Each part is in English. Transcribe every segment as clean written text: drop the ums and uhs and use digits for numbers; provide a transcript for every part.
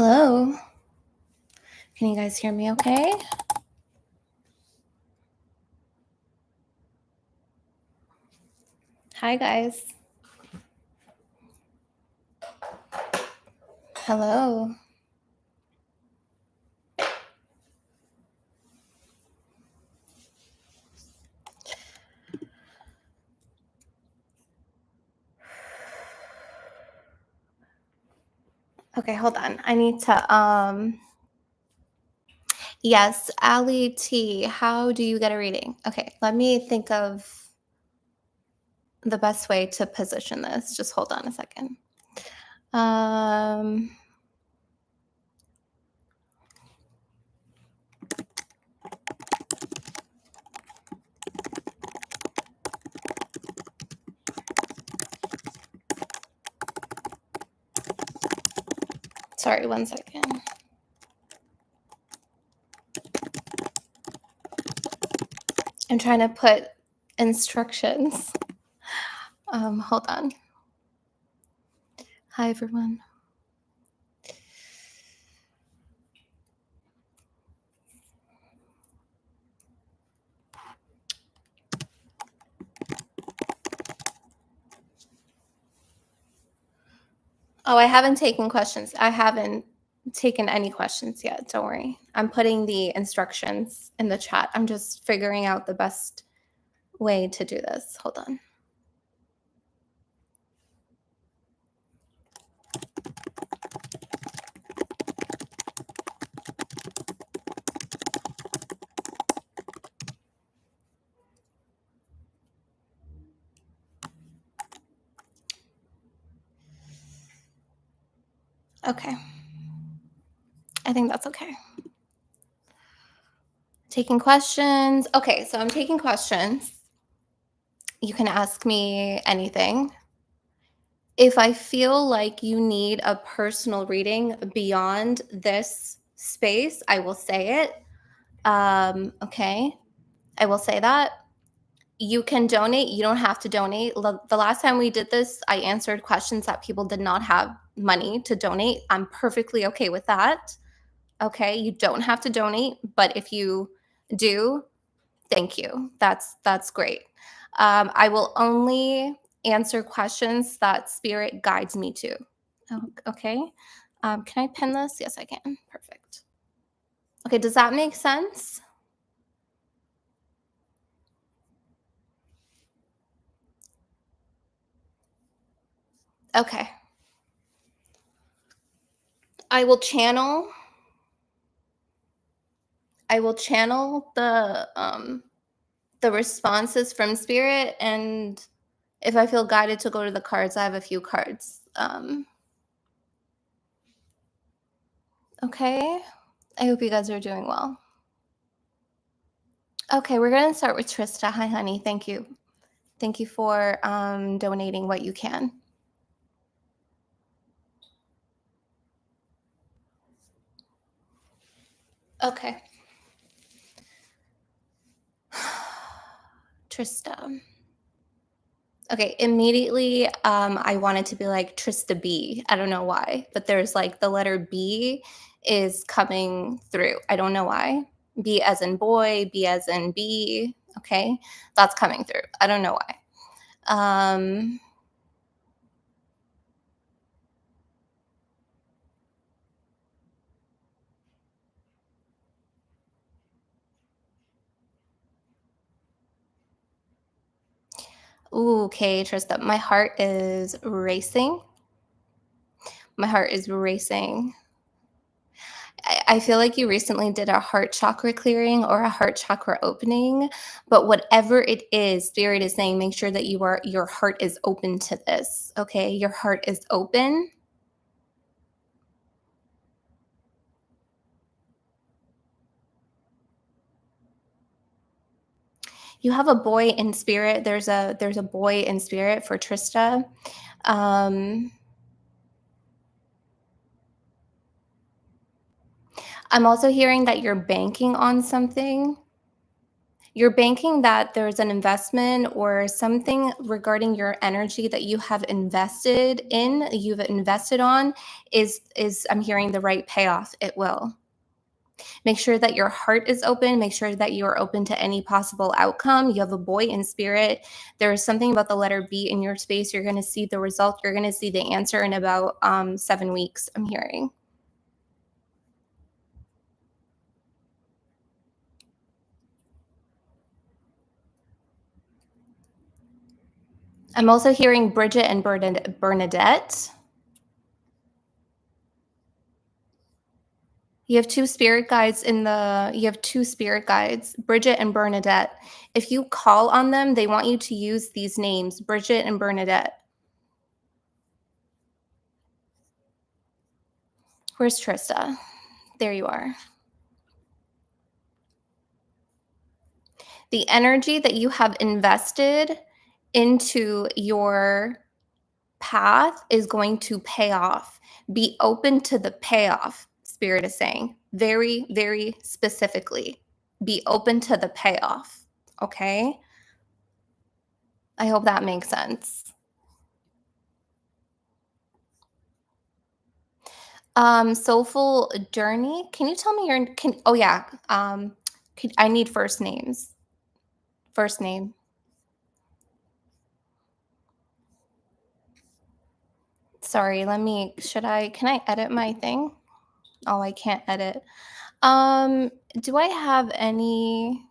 Hello. Can you guys hear me okay? Hi, guys. Hello. Okay, hold on. I need to yes, Ali T, how do you get a reading? Okay, let me think of the best way to position this. Just hold on a second. Sorry, one second. I'm trying to put instructions. Hold on. Hi, everyone. Oh, I haven't taken questions. I haven't taken any questions yet. Don't worry. I'm putting the instructions in the chat. I'm just figuring out the best way to do this. Hold on. Okay. I think that's okay. Taking questions. Okay, so I'm taking questions. You can ask me anything. If I feel like you need a personal reading beyond this space, I will say it. Okay, I will say that. You can donate. You don't have to donate. The last time we did this, I answered questions that people did not have money to donate. I'm perfectly okay with that. Okay, you don't have to donate, but if you do, thank you. That's great. I will only answer questions that spirit guides me to. Okay. Can I pin this? Yes, I can. Perfect. Okay, does that make sense? Okay. I will channel the responses from spirit, and if I feel guided to go to the cards, I have a few cards. Okay. I hope you guys are doing well. Okay, we're gonna start with Trista. Hi, honey. Thank you. Thank you for donating what you can. Okay. Trista. Okay, immediately I wanted to be like Trista B. I don't know why, but there's like the letter B is coming through. I don't know why. B as in boy, B as in B. Okay, that's coming through. I don't know why. Ooh, okay, Trista. My heart is racing. My heart is racing. I feel like you recently did a heart chakra clearing or a heart chakra opening, but whatever it is, spirit is saying make sure that your heart is open to this. Okay, your heart is open. You have a boy in spirit. There's a boy in spirit for Trista. I'm also hearing that you're banking on something. You're banking that there's an investment or something regarding your energy that you have invested in, you've invested on is I'm hearing the right payoff. It will. Make sure that your heart is open. Make sure that you are open to any possible outcome. You have a boy in spirit. There is something about the letter B in your space. You're going to see the result. You're going to see the answer in about 7 weeks, I'm hearing. I'm also hearing Bridget and Bernadette. You have two spirit guides Bridget and Bernadette. If you call on them, they want you to use these names, Bridget and Bernadette. Where's Trista? There you are. The energy that you have invested into your path is going to pay off. Be open to the payoff, Spirit is saying. Very, very specifically. Be open to the payoff. Okay? I hope that makes sense. Soulful Journey. Can you tell me oh yeah. I need first names. First name. Sorry, can I edit my thing? Oh, I can't edit. Do I have any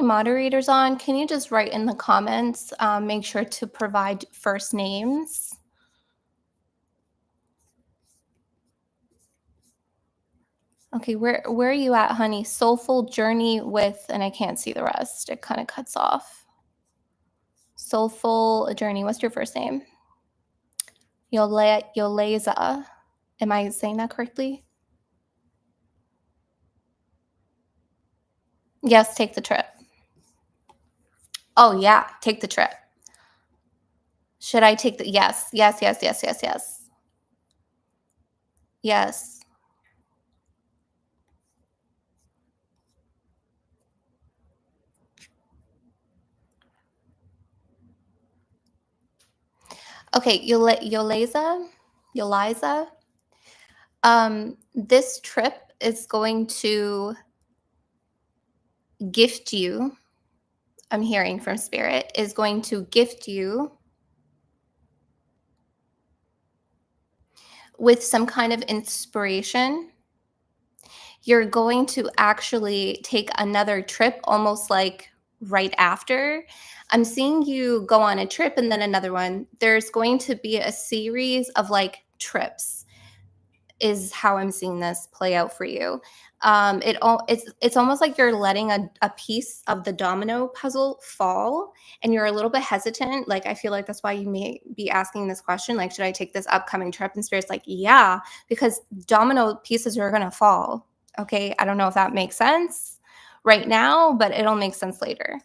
moderators on? Can you just write in the comments, make sure to provide first names? Okay, where are you at, honey? Soulful Journey with, and I can't see the rest. It kind of cuts off. Soulful Journey. What's your first name? Yoleza. Am I saying that correctly? Yes, take the trip. Oh yeah, take the trip. Should I take the yes. Yes. Okay, Yoliza. This trip is going to gift you. I'm hearing from Spirit is going to gift you with some kind of inspiration. You're going to actually take another trip almost like right after. I'm seeing you go on a trip and then another one. There's going to be a series of like trips is how I'm seeing this play out for you. It's almost like you're letting a piece of the domino puzzle fall and you're a little bit hesitant. Like I feel like that's why you may be asking this question, like, should I take this upcoming trip? And Spirit's like, yeah, because domino pieces are gonna fall. Okay. I don't know if that makes sense right now, but it'll make sense later.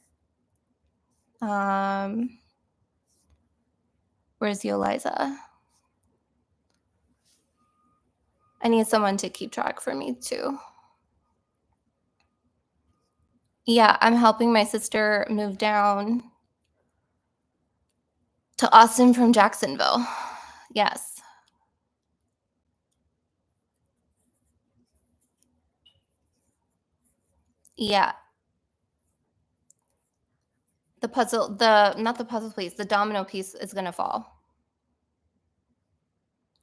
Where's Yoliza? I need someone to keep track for me too. Yeah, I'm helping my sister move down to Austin from Jacksonville. Yes. Yeah. Not the puzzle piece, the domino piece is gonna fall.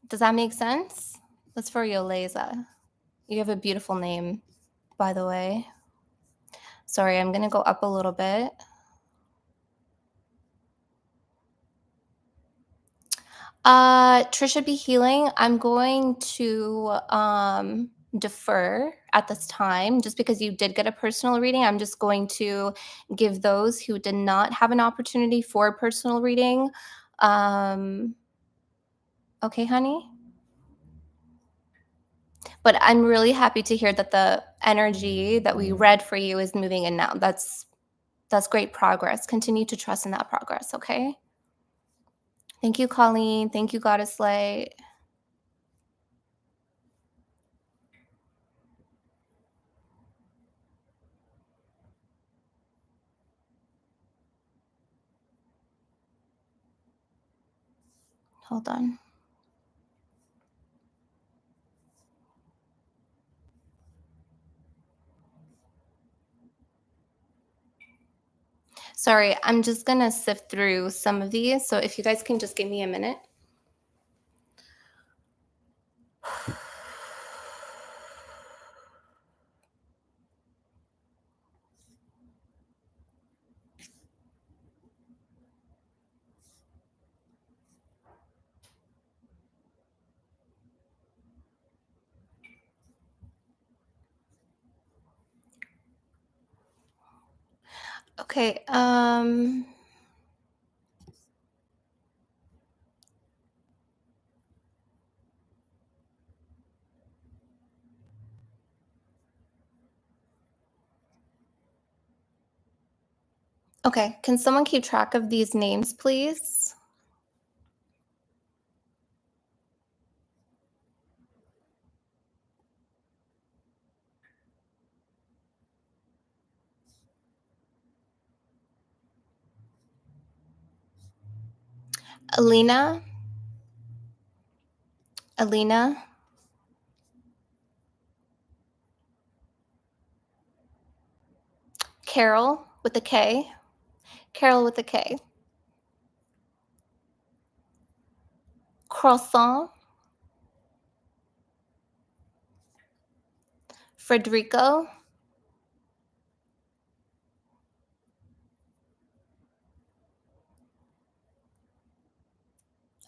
Does that make sense? That's for Yoleza. You have a beautiful name, by the way. Sorry, I'm gonna go up a little bit. Trisha be healing. I'm going to defer at this time just because you did get a personal reading. I'm just going to give those who did not have an opportunity for a personal reading. Okay, honey. But I'm really happy to hear that the energy that we read for you is moving in now. That's great progress. Continue to trust in that progress, okay? Thank you, Colleen. Thank you, Goddess Light. Hold on. Sorry, I'm just gonna sift through some of these. So if you guys can just give me a minute. Okay. Okay. Can someone keep track of these names, please? Alina. Alina. Carol with a K. Carol with a K. Croissant. Frederrico.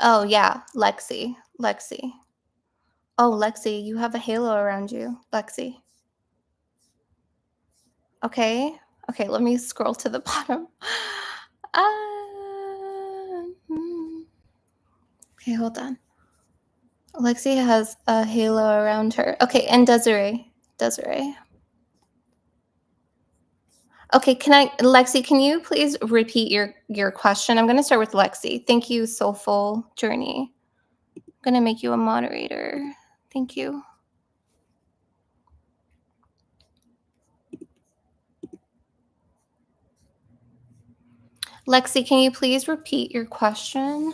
Oh, yeah. Lexi. Lexi. Oh, Lexi, you have a halo around you. Lexi. Okay. Okay, let me scroll to the bottom. Okay, hold on. Lexi has a halo around her. Okay, and Desiree. Desiree. Okay, Lexi, can you please repeat your question? I'm going to start with Lexi. Thank you, Soulful Journey. I'm going to make you a moderator. Thank you. Lexi, can you please repeat your question?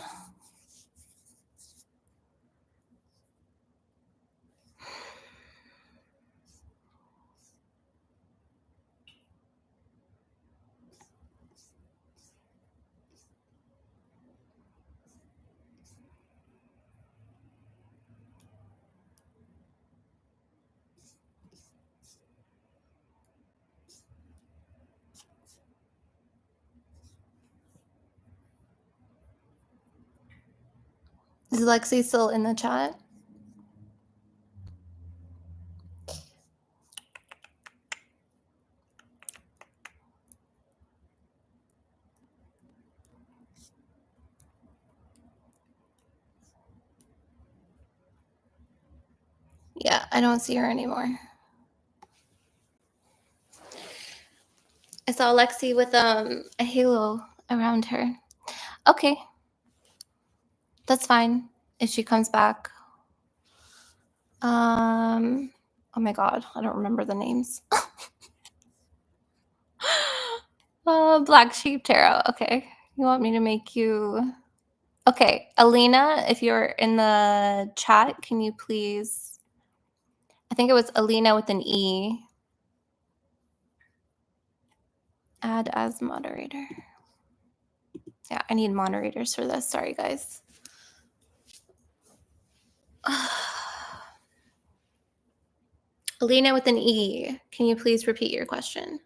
Is Lexi still in the chat? Yeah, I don't see her anymore. I saw Lexi with a halo around her. Okay, that's fine if she comes back. Oh my god, I don't remember the names. Black Sheep Tarot. Okay, you want me to make you? Okay, Alina, if you're in the chat, can you please? I think it was Alina with an E. Add as moderator. Yeah, I need moderators for this. Sorry, guys. Alina with an E, can you please repeat your question?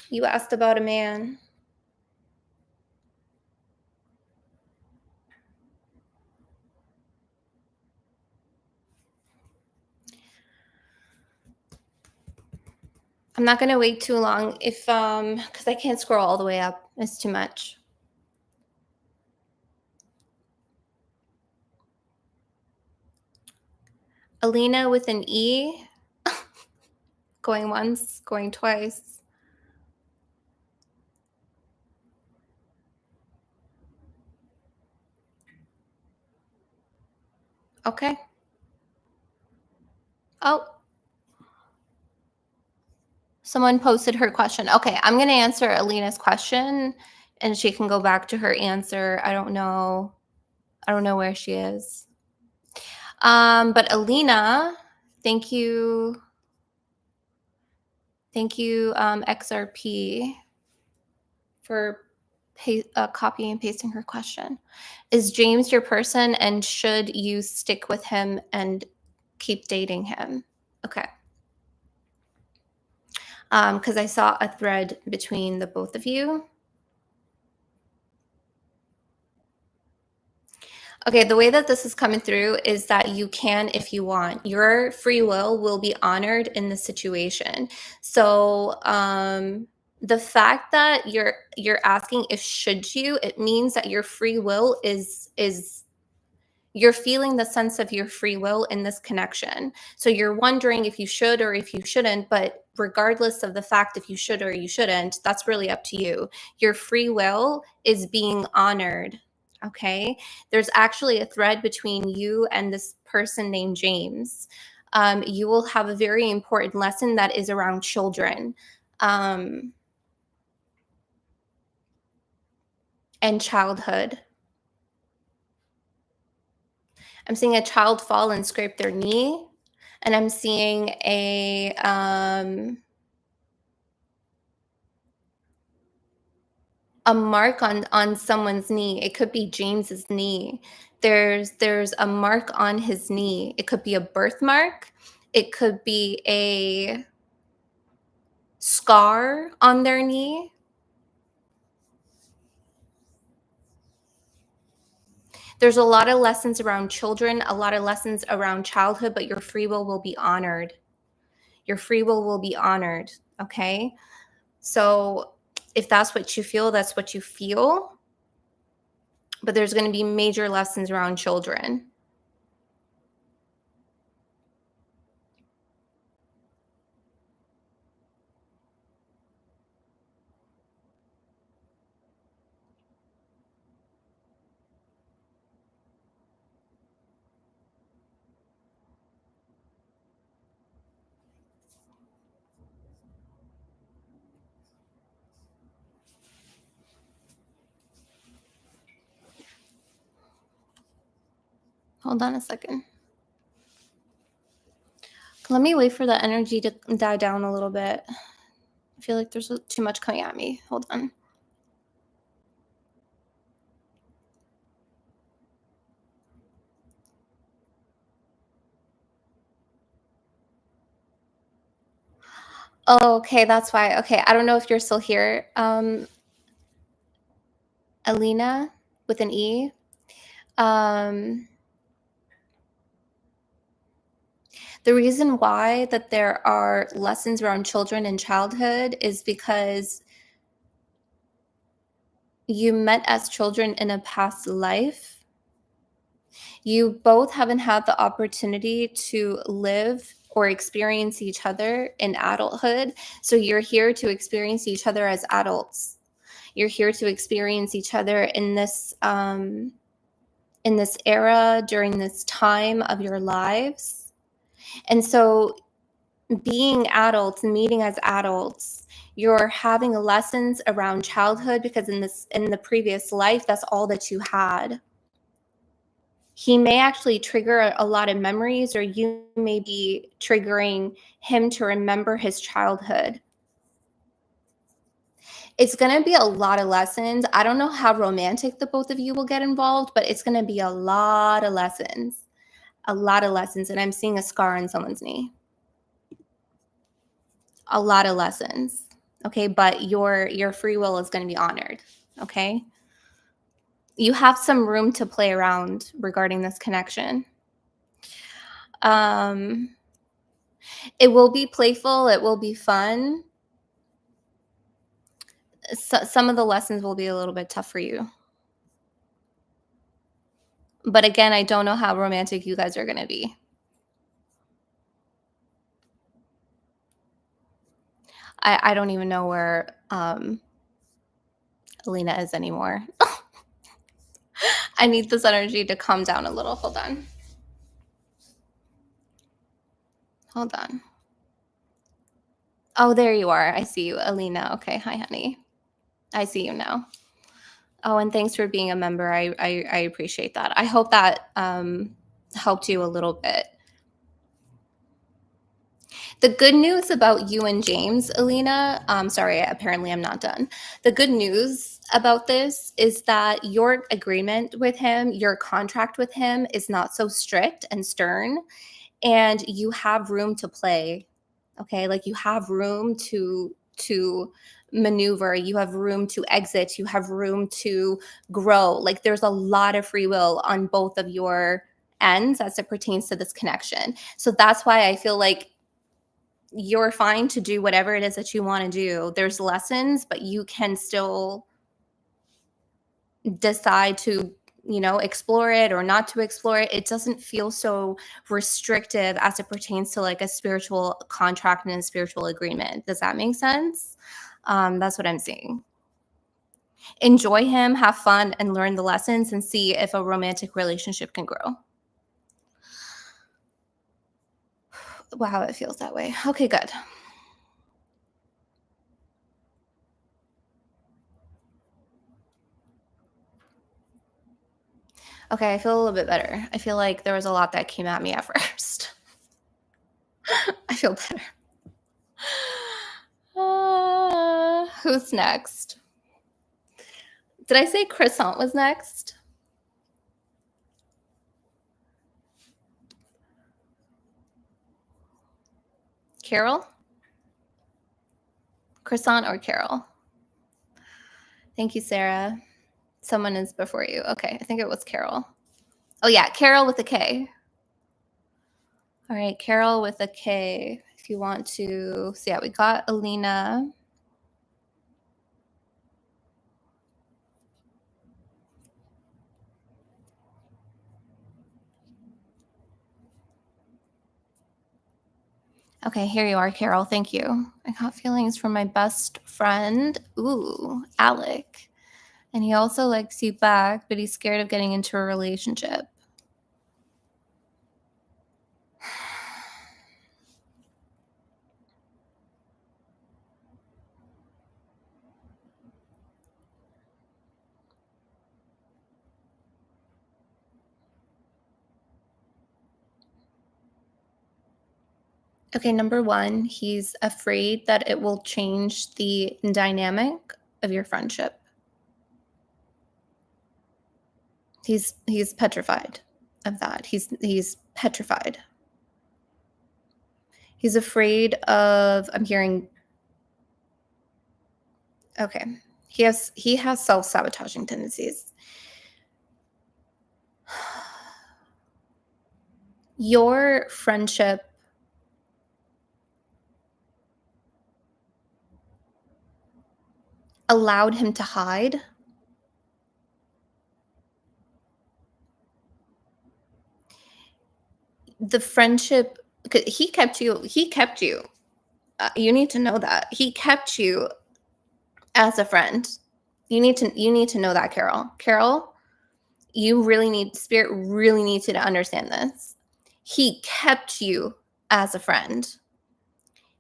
You asked about a man. I'm not going to wait too long if because I can't scroll all the way up. It's too much. Alina with an E. Going once, going twice. Okay. Oh. Someone posted her question. Okay, I'm going to answer Alina's question and she can go back to her answer. I don't know. I don't know where she is. But Alina, thank you. Thank you, XRP, for copying and pasting her question. Is James your person, and should you stick with him and keep dating him? Okay. Because I saw a thread between the both of you. Okay, the way that this is coming through is that you can if you want. Your free will be honored in the situation. So the fact that you're asking if should you, it means that your free will is you're feeling the sense of your free will in this connection. So you're wondering if you should or if you shouldn't, but regardless of the fact if you should or you shouldn't, that's really up to you. Your free will is being honored. Okay. There's actually a thread between you and this person named James. You will have a very important lesson that is around children and childhood. I'm seeing a child fall and scrape their knee, and I'm seeing a mark on someone's knee. It could be James's knee. There's a mark on his knee. It could be a birthmark. It could be a scar on their knee. There's a lot of lessons around children, a lot of lessons around childhood, but your free will be honored. Your free will be honored, okay? So if that's what you feel, that's what you feel. But there's going to be major lessons around children. Hold on a second. Let me wait for the energy to die down a little bit. I feel like there's too much coming at me. Hold on. Oh, okay, that's why. Okay, I don't know if you're still here. Alina with an E. The reason why that there are lessons around children and childhood is because you met as children in a past life. You both haven't had the opportunity to live or experience each other in adulthood. So you're here to experience each other as adults. You're here to experience each other in this era during this time of your lives. And so being adults, meeting as adults, you're having lessons around childhood because in the previous life, that's all that you had. He may actually trigger a lot of memories, or you may be triggering him to remember his childhood. It's going to be a lot of lessons. I don't know how romantic the both of you will get involved, but it's going to be a lot of lessons. A lot of lessons. And I'm seeing a scar on someone's knee. A lot of lessons. Okay, but your free will is going to be honored. Okay? You have some room to play around regarding this connection. It will be playful, it will be fun. Some of the lessons will be a little bit tough for you. But again, I don't know how romantic you guys are going to be. I don't even know where Alina is anymore. I need this energy to calm down a little. Hold on. Hold on. Oh, there you are. I see you, Alina. Okay. Hi, honey. I see you now. Oh, and thanks for being a member. I appreciate that. I hope that helped you a little bit. The good news about you and James, Alina, sorry, apparently I'm not done. The good news about this is that your agreement with him, your contract with him is not so strict and stern, and you have room to play. Okay? Like you have room to maneuver, you have room to exit, you have room to grow. Like there's a lot of free will on both of your ends as it pertains to this connection. So that's why I feel like you're fine to do whatever it is that you want to do. There's lessons, but you can still decide to, explore it or not to explore it. It doesn't feel so restrictive as it pertains to like a spiritual contract and a spiritual agreement. Does that make sense? That's what I'm seeing. Enjoy him, have fun, and learn the lessons and see if a romantic relationship can grow. Wow, it feels that way. Okay, good. Okay, I feel a little bit better. I feel like there was a lot that came at me at first. I feel better. Who's next? Did I say croissant was next? Carol? Croissant or Carol? Thank you, Sarah. Someone is before you. Okay, I think it was Carol. Oh, yeah, Carol with a K. All right, Carol with a K. If you want to. So, yeah, we got Alina. Okay, here you are, Carol. Thank you. I got feelings from my best friend. Ooh, Alec. And he also likes you back, but he's scared of getting into a relationship. Okay, number one, he's afraid that it will change the dynamic of your friendship. He's petrified of that. He's petrified. He's afraid of I'm hearing okay. He has self-sabotaging tendencies. Your friendship allowed him to hide. The friendship he kept you. You need to know that. He kept you as a friend. You need to know that, Carol. Carol, spirit really needs you to understand this. He kept you as a friend.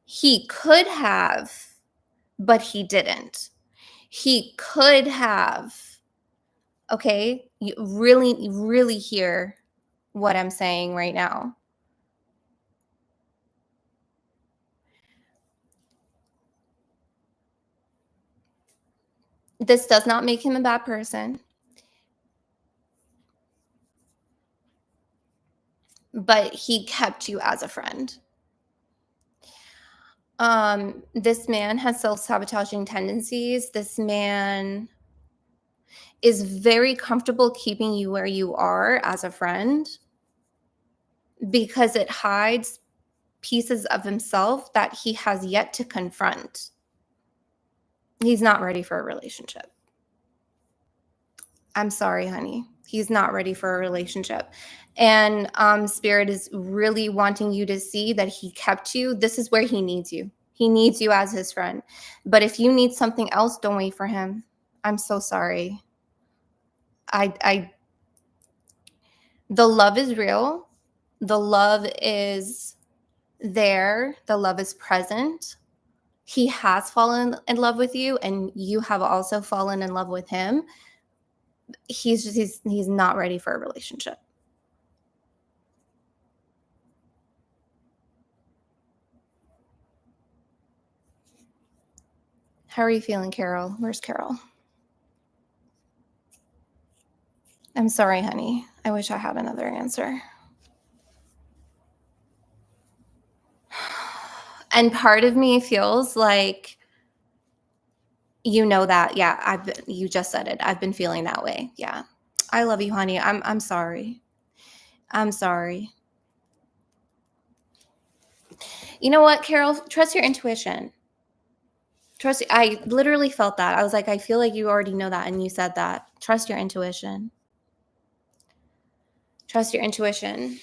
He could have, but he didn't. He could have. Okay? You really, really hear what I'm saying right now. This does not make him a bad person, but he kept you as a friend. This man has self-sabotaging tendencies. This man is very comfortable keeping you where you are as a friend because it hides pieces of himself that he has yet to confront. He's not ready for a relationship. I'm sorry, honey. He's not ready for a relationship. And Spirit is really wanting you to see that he kept you. This is where he needs you. He needs you as his friend. But if you need something else, don't wait for him. I'm so sorry. I the love is real. The love is there. The love is present. He has fallen in love with you, and you have also fallen in love with him. He's not ready for a relationship. How are you feeling, Carol? Where's Carol? I'm sorry, honey. I wish I had another answer. And part of me feels like you know that. Yeah, you just said it. I've been feeling that way. Yeah. I love you, honey. I'm sorry. I'm sorry. You know what, Carol? Trust your intuition. I literally felt that. I was like, I feel like you already know that, and you said that. Trust your intuition. Trust your intuition.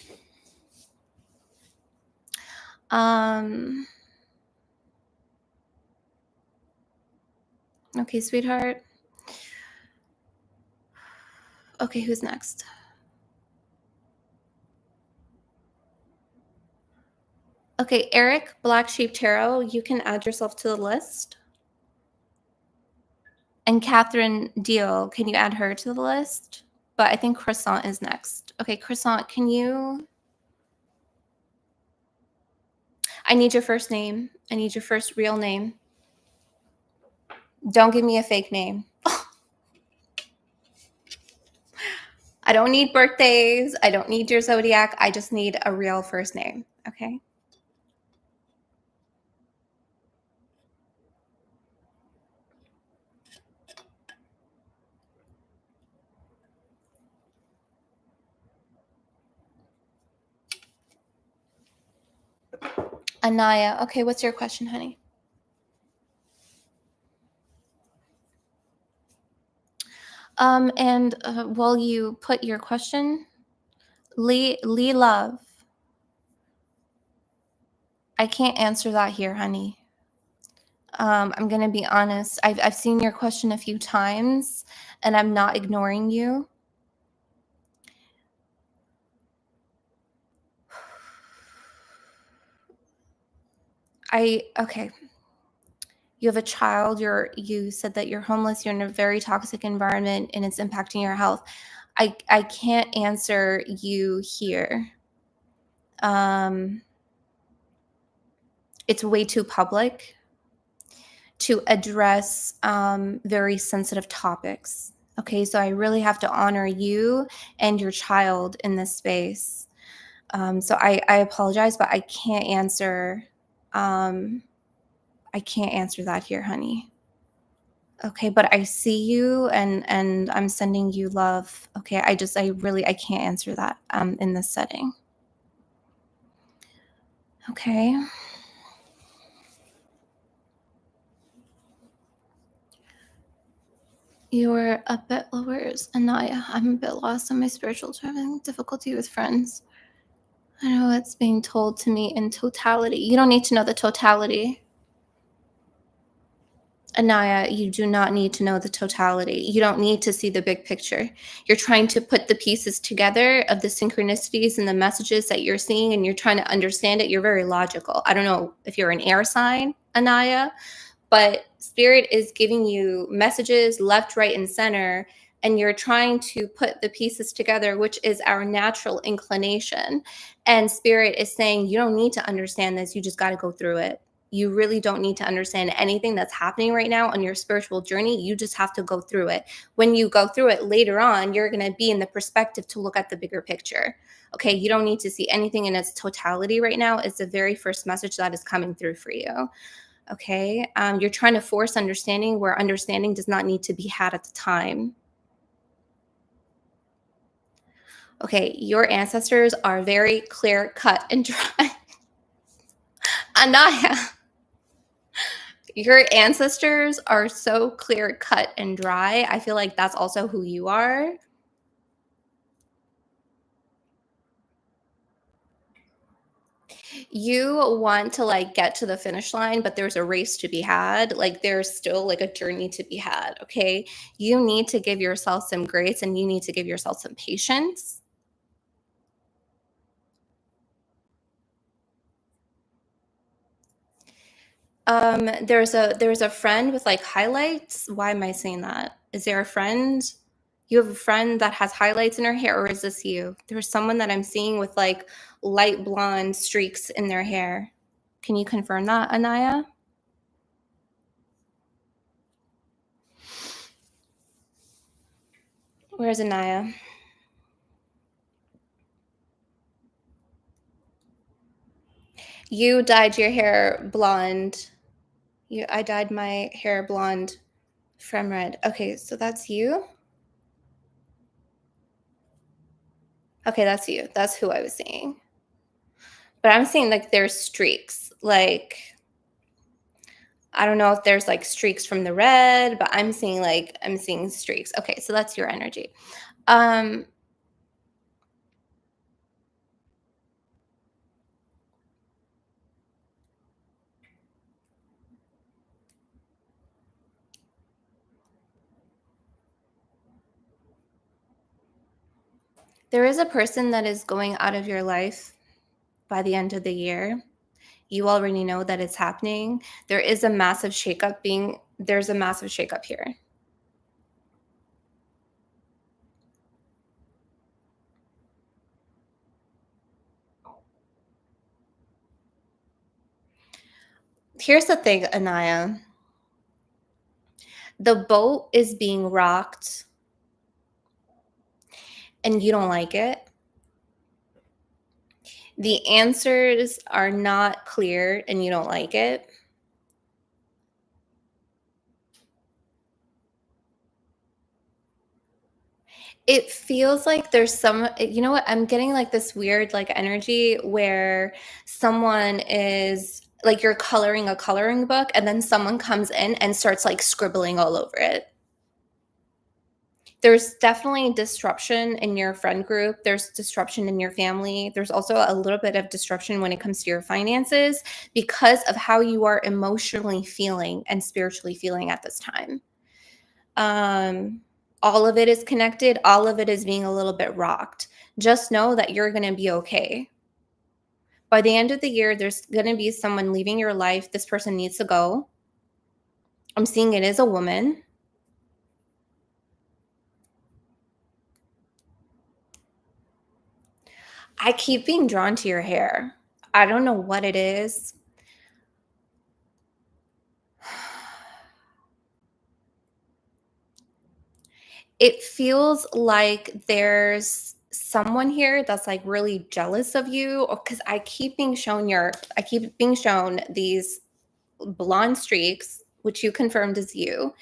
Okay, sweetheart. Okay, who's next? Okay, Eric, Black Sheep Tarot, you can add yourself to the list. And Catherine Dio, can you add her to the list? But I think Croissant is next. Okay, Croissant, can you... I need your first name. I need your first real name. Don't give me a fake name. I don't need birthdays. I don't need your zodiac. I just need a real first name. Okay. Annayia. Okay, what's your question, honey? And while you put your question, Lee Love. I can't answer that here, honey. I'm going to be honest. I've seen your question a few times, and I'm not ignoring you. Okay. You have a child. You said that you're homeless. You're in a very toxic environment, and it's impacting your health. I can't answer you here. It's way too public to address very sensitive topics. Okay, so I really have to honor you and your child in this space. So I apologize, but I can't answer. I can't answer that here, honey. Okay, but I see you, and I'm sending you love. Okay, I can't answer that in this setting. Okay. You're a bit lower, Annayia. I'm a bit lost on my spiritual journey, having difficulty with friends. I know it's being told to me in totality. You don't need to know the totality. Annayia, you do not need to know the totality. You don't need to see the big picture. You're trying to put the pieces together of the synchronicities and the messages that you're seeing, and you're trying to understand it. You're very logical. I don't know if you're an air sign, Annayia, but Spirit is giving you messages left, right, and center, and you're trying to put the pieces together, which is our natural inclination. And Spirit is saying, you don't need to understand this. You just got to go through it. You really don't need to understand anything that's happening right now on your spiritual journey. You just have to go through it. When you go through it later on, you're going to be in the perspective to look at the bigger picture. Okay, you don't need to see anything in its totality right now. It's the very first message that is coming through for you. Okay, you're trying to force understanding where understanding does not need to be had at the time. Okay, your ancestors are very clear cut and dry. Annayia, your ancestors are so clear cut and dry. I feel like that's also who you are. You want to like get to the finish line, but there's a race to be had. Like there's still like a journey to be had. Okay, you need to give yourself some grace, and you need to give yourself some patience. There's a friend with like highlights. Why am I saying that? Is there a friend? You have a friend that has highlights in her hair, or is this you? There's someone that I'm seeing with like light blonde streaks in their hair. Can you confirm that, Annayia? Where's Annayia? You dyed your hair blonde. I dyed my hair blonde from red. Okay, so that's you. Okay, that's you. That's who I was seeing. But I'm seeing like there's streaks. Like I don't know if there's like streaks from the red, but I'm seeing streaks. Okay, so that's your energy. Um there is a person that is going out of your life by the end of the year. You already know that it's happening. There's a massive shakeup here. Here's the thing, Annayia. The boat is being rocked and you don't like it. The answers are not clear and you don't like it. It feels like there's you know what? I'm getting like this weird like energy where someone is like you're coloring a coloring book and then someone comes in and starts like scribbling all over it. There's definitely disruption in your friend group. There's disruption in your family. There's also a little bit of disruption when it comes to your finances because of how you are emotionally feeling and spiritually feeling at this time. Um, all of it is connected. All of it is being a little bit rocked. Just know that you're going to be okay. By the end of the year, there's going to be someone leaving your life. This person needs to go. I'm seeing it as a woman. I keep being drawn to your hair. I don't know what it is. It feels like there's someone here that's like really jealous of you because I keep being shown these blonde streaks, which you confirmed is you.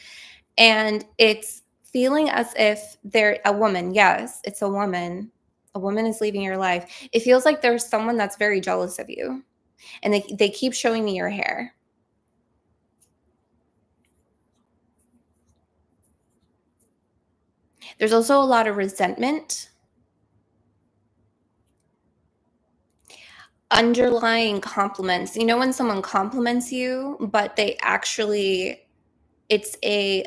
And it's feeling as if they're a woman. Yes, it's a woman. A woman is leaving your life. It feels like there's someone that's very jealous of you. And they keep showing me your hair. There's also a lot of resentment, underlying compliments. You know when someone compliments you, but they actually it's a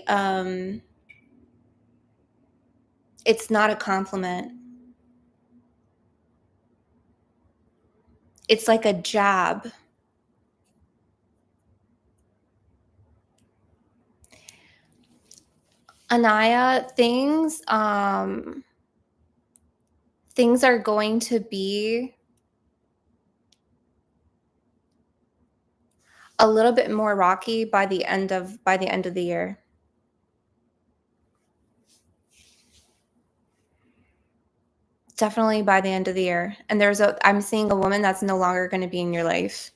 it's not a compliment. It's like a jab. Annayia, things are going to be a little bit more rocky by the end of the year. Definitely by the end of the year. And I'm seeing a woman that's no longer going to be in your life.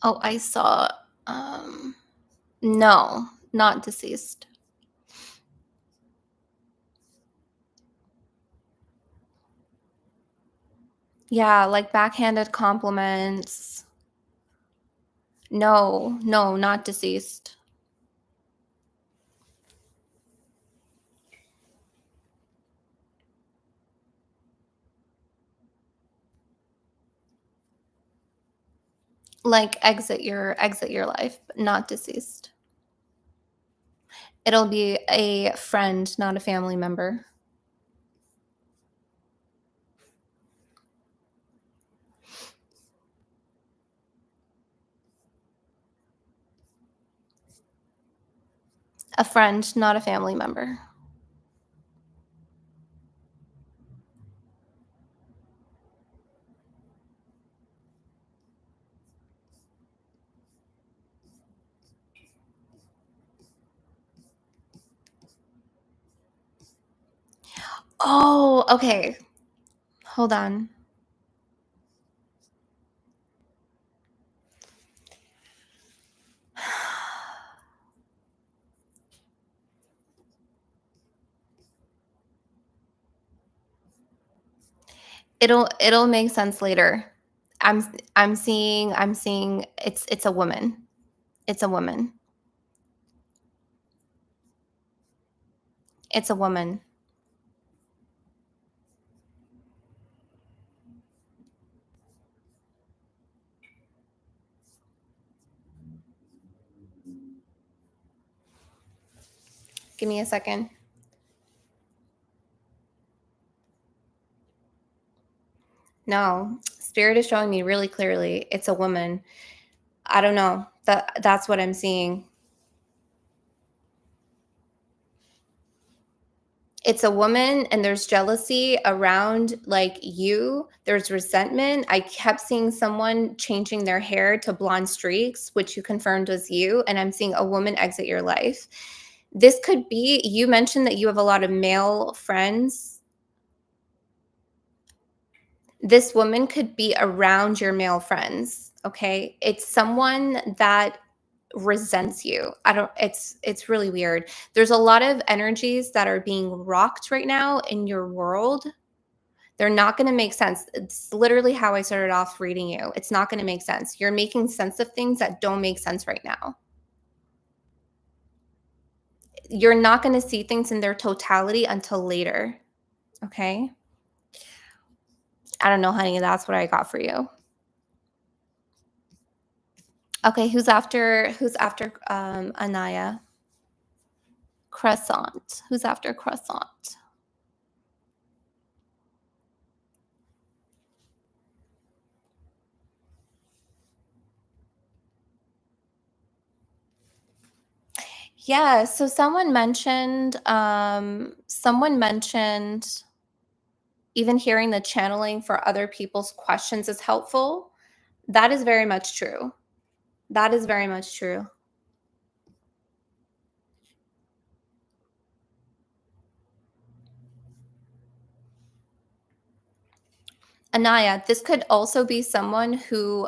Oh, I saw no, not deceased. Yeah, like backhanded compliments. No, no, not deceased. Like exit your life, but not deceased. It'll be a friend, not a family member. A friend, not a family member. Oh, okay. Hold on. It'll make sense later. I'm seeing it's a woman. It's a woman. It's a woman. Give me a second. No, spirit is showing me really clearly it's a woman. I don't know. That's what I'm seeing. It's a woman and there's jealousy around like you. There's resentment. I kept seeing someone changing their hair to blonde streaks, which you confirmed was you, and I'm seeing a woman exit your life. This could be, you mentioned that you have a lot of male friends. This woman could be around your male friends, okay? It's someone that resents you. I don't it's really weird. There's a lot of energies that are being rocked right now in your world. They're not going to make sense. It's literally how I started off reading you. It's not going to make sense. You're making sense of things that don't make sense right now. You're not going to see things in their totality until later, okay? I don't know, honey. That's what I got for you. Okay, who's after Annayia? Croissant. Who's after croissant? Yeah, so someone mentioned even hearing the channeling for other people's questions is helpful. That is very much true. That is very much true. Anaya, this could also be someone who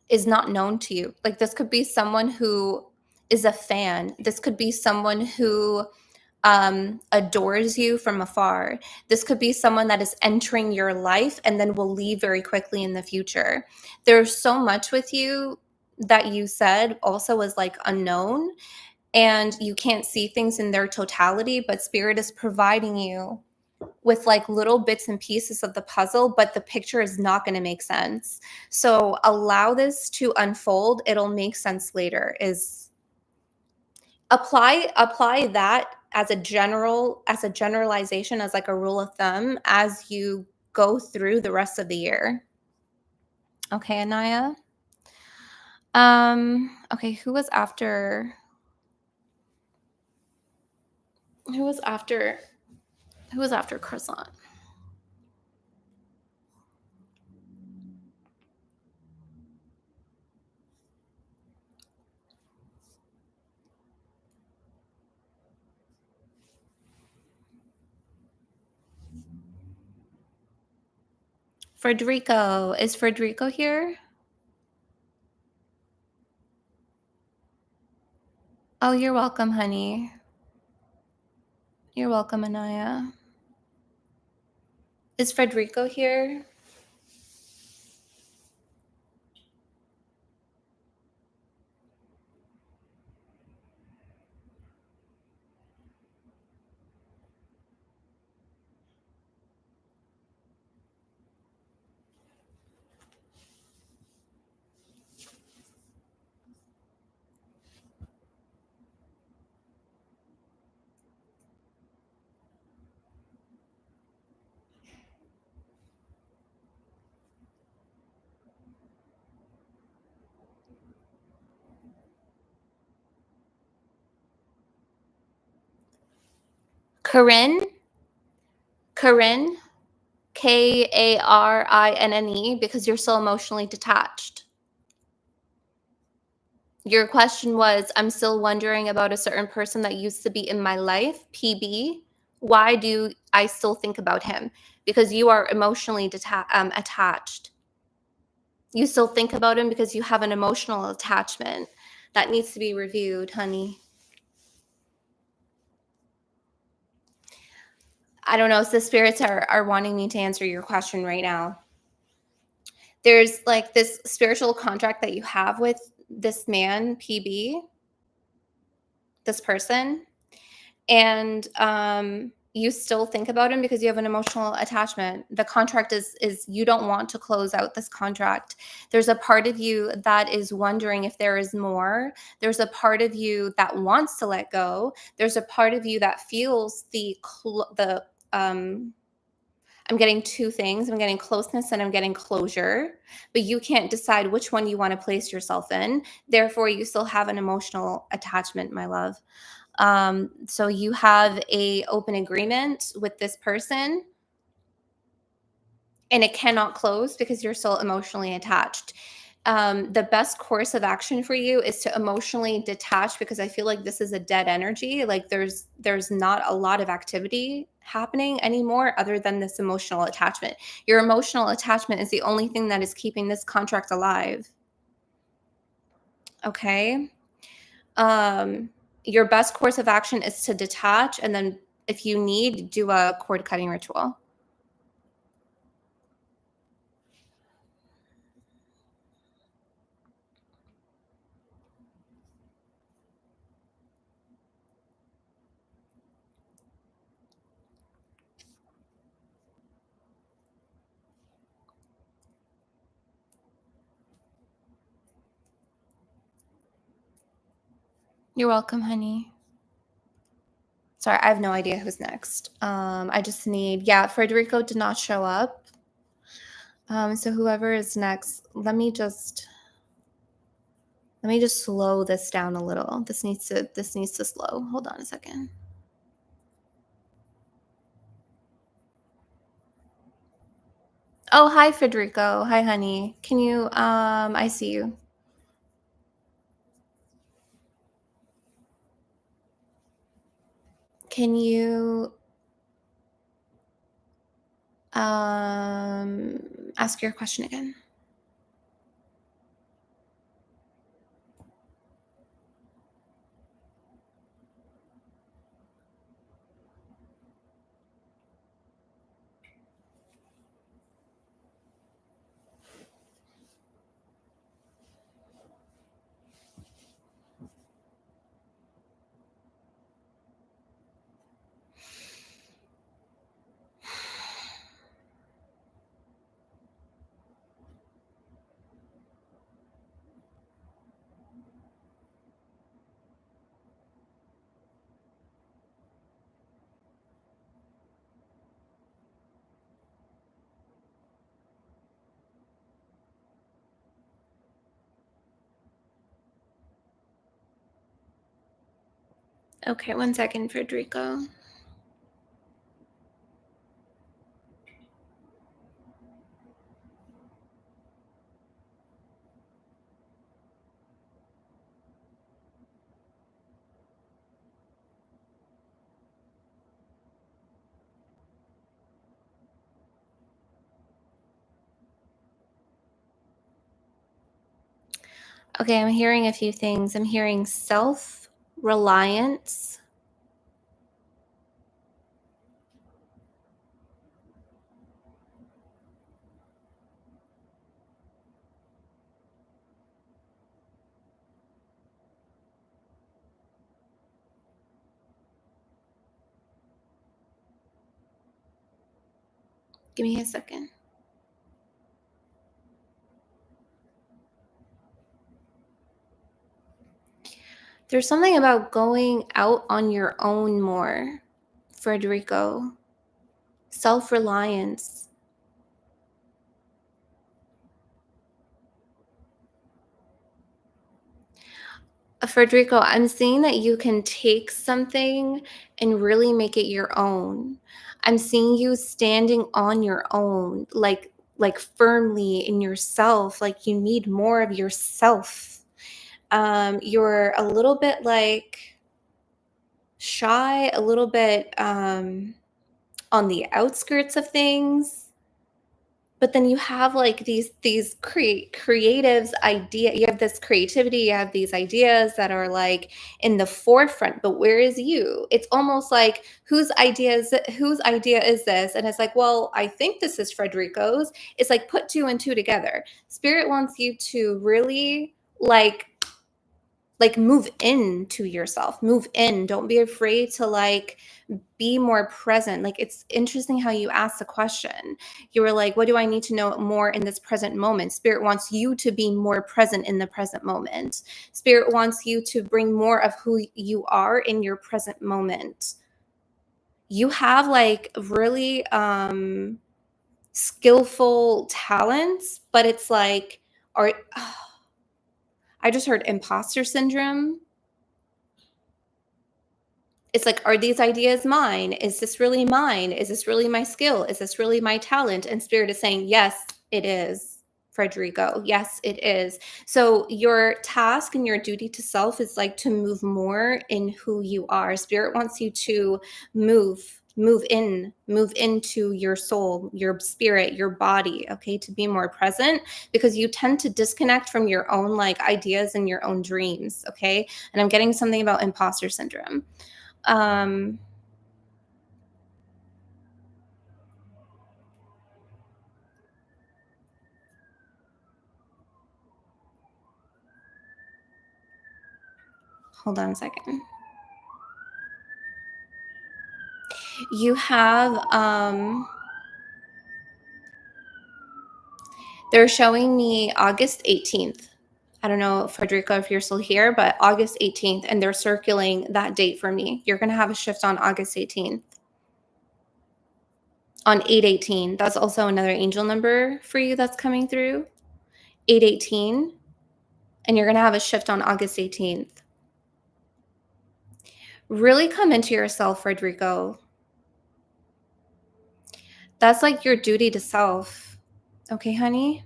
is not known to you. Like this could be someone who is a fan. This could be someone who adores you from afar. This could be someone that is entering your life and then will leave very quickly in the future. There's so much with you that you said also was like unknown, and you can't see things in their totality, but spirit is providing you with like little bits and pieces of the puzzle, but the picture is not going to make sense. So allow this to unfold. It'll make sense later. Is apply that as a generalization, as like a rule of thumb as you go through the rest of the year. Okay, Anaya. Okay, who was after who was after croissant? Frederrico. Is Frederrico here? Oh, you're welcome, honey. You're welcome, Anaya. Is Frederrico here? Corinne, Karinne, Karinne, because you're so emotionally detached. Your question was, I'm still wondering about a certain person that used to be in my life, PB. Why do I still think about him? Because you are emotionally attached. You still think about him because you have an emotional attachment that needs to be reviewed, honey. I don't know if the spirits are wanting me to answer your question right now. There's like this spiritual contract that you have with this man, PB, this person, and you still think about him because you have an emotional attachment. The contract is you don't want to close out this contract. There's a part of you that is wondering if there is more. There's a part of you that wants to let go. There's a part of you that feels I'm getting two things. I'm getting closeness and I'm getting closure, but you can't decide which one you want to place yourself in. Therefore, you still have an emotional attachment, my love. So you have a open agreement with this person and it cannot close because you're still emotionally attached. The best course of action for you is to emotionally detach, because I feel like this is a dead energy. Like there's not a lot of activity happening anymore other than this emotional attachment. Your emotional attachment is the only thing that is keeping this contract alive. Okay. Your best course of action is to detach, and then if you need, do a cord cutting ritual. You're welcome, honey. Sorry, I have no idea who's next. I just need, yeah, Frederrico did not show up. So whoever is next, let me just slow this down a little. This needs to slow. Hold on a second. Oh, hi, Frederrico. Hi, honey. Can you, I see you. Can you, ask your question again? Okay, one second, Frederrico. Okay, I'm hearing a few things. I'm hearing self-reliance. Give me a second. There's something about going out on your own more, Frederrico. Self-reliance. Frederrico, I'm seeing that you can take something and really make it your own. I'm seeing you standing on your own, like firmly in yourself, like you need more of yourself. You're a little bit like shy, a little bit on the outskirts of things. But then you have like these creatives idea, you have this creativity, you have these ideas that are like in the forefront, but where is you? It's almost like whose idea is this? And it's like, well, I think this is Frederrico's. It's like put two and two together. Spirit wants you to really like move into yourself, move in. Don't be afraid to like be more present. Like, it's interesting how you asked the question. You were like, what do I need to know more in this present moment? Spirit wants you to be more present in the present moment. Spirit wants you to bring more of who you are in your present moment. You have like really skillful talents, but it's like, are I just heard imposter syndrome. It's like, are these ideas mine? Is this really mine? Is this really my skill? Is this really my talent? And Spirit is saying, yes, it is, Frederrico. Yes, it is. So your task and your duty to self is like to move more in who you are. Spirit wants you to move into your soul, your spirit, your body, okay, to be more present, because you tend to disconnect from your own like ideas and your own dreams, okay? And I'm getting something about imposter syndrome. Um, Hold on a second. You have, they're showing me August 18th. I don't know, Frederrico, if you're still here, but August 18th, and they're circling that date for me. You're going to have a shift on August 18th. On 818, that's also another angel number for you that's coming through. 818, and you're going to have a shift on August 18th. Really come into yourself, Frederrico. That's like your duty to self. Okay, honey?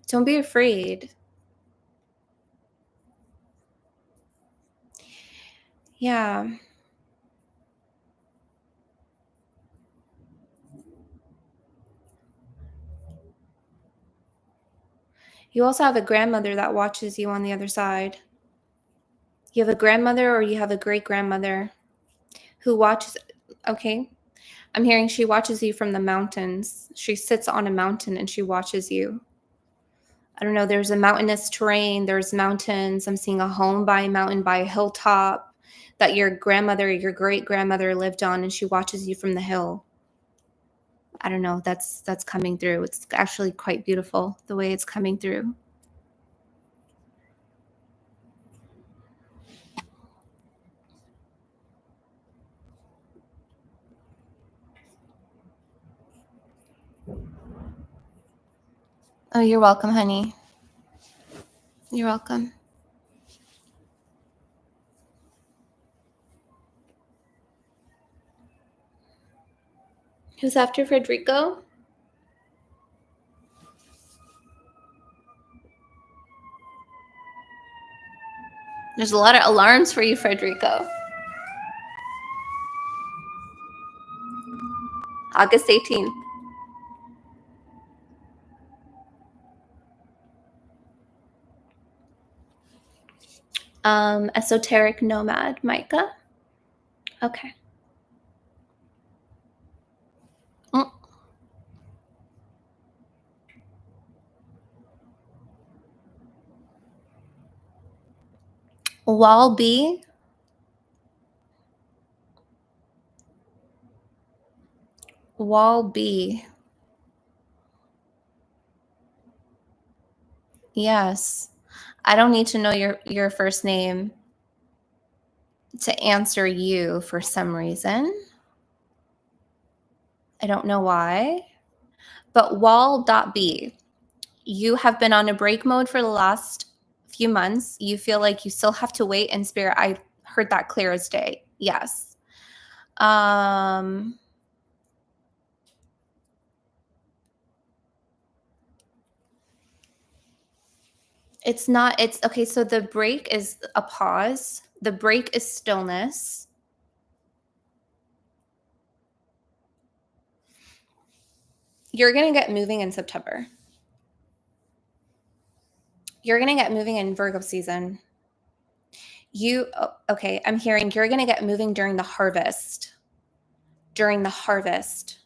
Don't be afraid. Yeah. You also have a grandmother that watches you on the other side. You have a grandmother or you have a great grandmother who watches. Okay. I'm hearing she watches you from the mountains. She sits on a mountain and she watches you. I don't know. There's a mountainous terrain. There's mountains. I'm seeing a home by a mountain, by a hilltop that your grandmother, your great grandmother lived on, and she watches you from the hill. I don't know. That's coming through. It's actually quite beautiful the way it's coming through. Oh, you're welcome, honey. You're welcome. Who's after Frederrico? There's a lot of alarms for you, Frederrico. August 18th. Esoteric nomad, Micah. Okay. Mm. Wallbe. Wallbe. Yes. I don't need to know your first name to answer you for some reason. I don't know why. But wall.b. You have been on a break mode for the last few months, you feel like you still have to wait, and Spirit, I heard that clear as day. Yes. It's not, it's okay. So the break is a pause. The break is stillness. You're going to get moving in September. You're going to get moving in Virgo season. Okay, I'm hearing you're going to get moving during the harvest. During the harvest.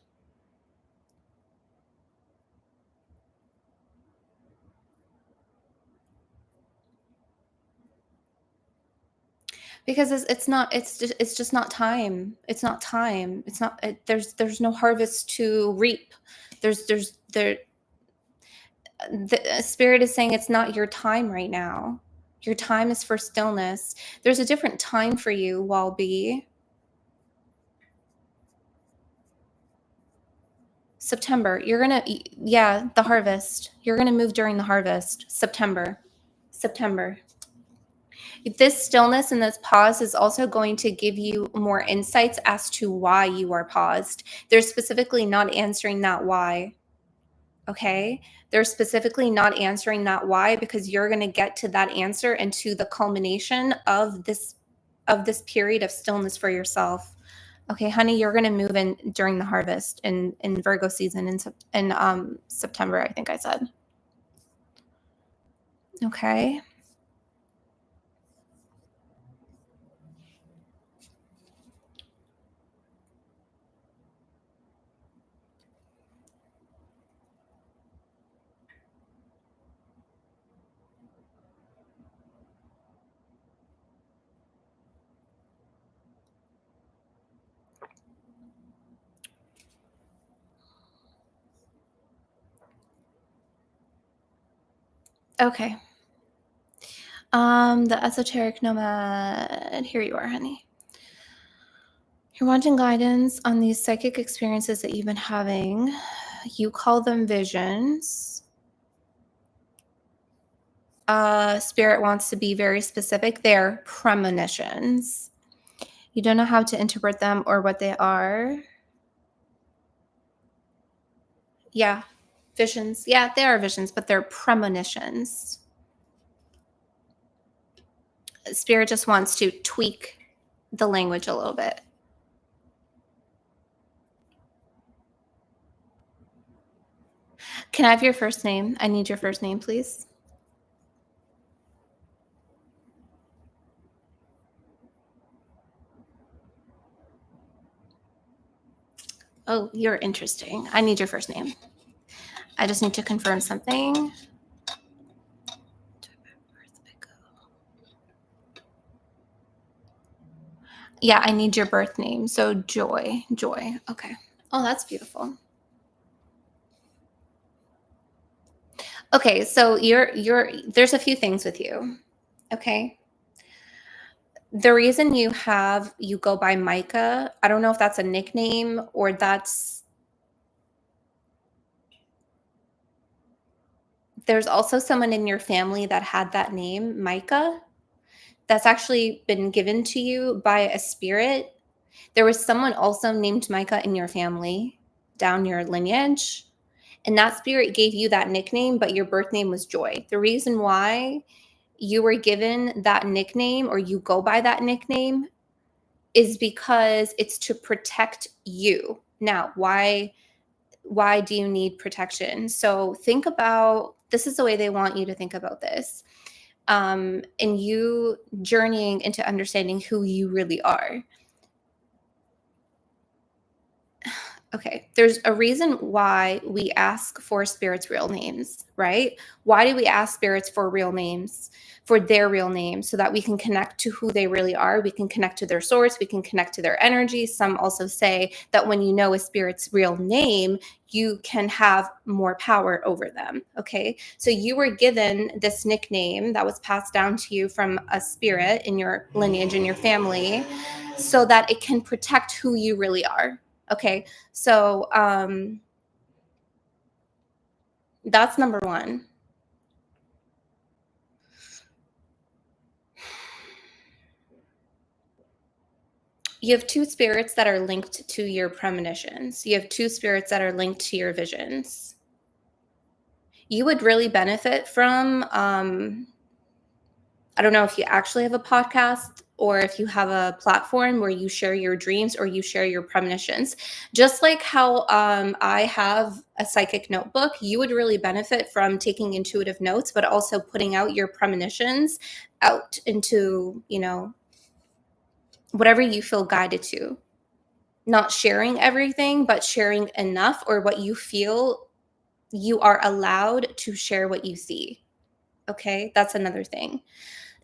Because it's just not time. It's not time. It's not there's no harvest to reap. There the Spirit is saying it's not your time right now. Your time is for stillness. There's a different time for you, Wallbe. September. You're gonna, yeah, the harvest. You're gonna move during the harvest. September. September. This stillness and this pause is also going to give you more insights as to why you are paused. They're specifically not answering that why. Okay, they're specifically not answering that why, because you're going to get to that answer and to the culmination of this period of stillness for yourself. Okay, honey, you're going to move in during the harvest in Virgo season in September, I think I said. Okay. Okay. The esoteric nomad. Here you are, honey. You're wanting guidance on these psychic experiences that you've been having. You call them visions. Spirit wants to be very specific. They're premonitions. You don't know how to interpret them or what they are. Yeah, visions. Yeah, they are visions, but they're premonitions. Spirit just wants to tweak the language a little bit. Can I have your first name? I need your first name, please. Oh, you're interesting. I need your first name. I just need to confirm something. Yeah, I need your birth name. So Joy. Joy. Okay. Oh, that's beautiful. Okay, so you're there's a few things with you. Okay. The reason you go by Micah, I don't know if that's a nickname or there's also someone in your family that had that name, Micah, that's actually been given to you by a spirit. There was someone also named Micah in your family down your lineage, and that spirit gave you that nickname, but your birth name was Joy. The reason why you were given that nickname or you go by that nickname is because it's to protect you. Now, why do you need protection? So think about, this is the way they want you to think about this. And you journeying into understanding who you really are. Okay, there's a reason why we ask for spirits' real names, right? Why do we ask spirits for real names, for their real names, so that we can connect to who they really are? We can connect to their source, we can connect to their energy. Some also say that when you know a spirit's real name, you can have more power over them. Okay, so you were given this nickname that was passed down to you from a spirit in your lineage, in your family, so that it can protect who you really are. Okay, so that's number one. You have two spirits that are linked to your premonitions. You have two spirits that are linked to your visions. You would really benefit from, I don't know if you actually have a podcast or if you have a platform where you share your dreams or you share your premonitions. Just like how I have a psychic notebook, you would really benefit from taking intuitive notes, but also putting out your premonitions out into, whatever you feel guided to. Not sharing everything, but sharing enough or what you feel you are allowed to share what you see. Okay, that's another thing.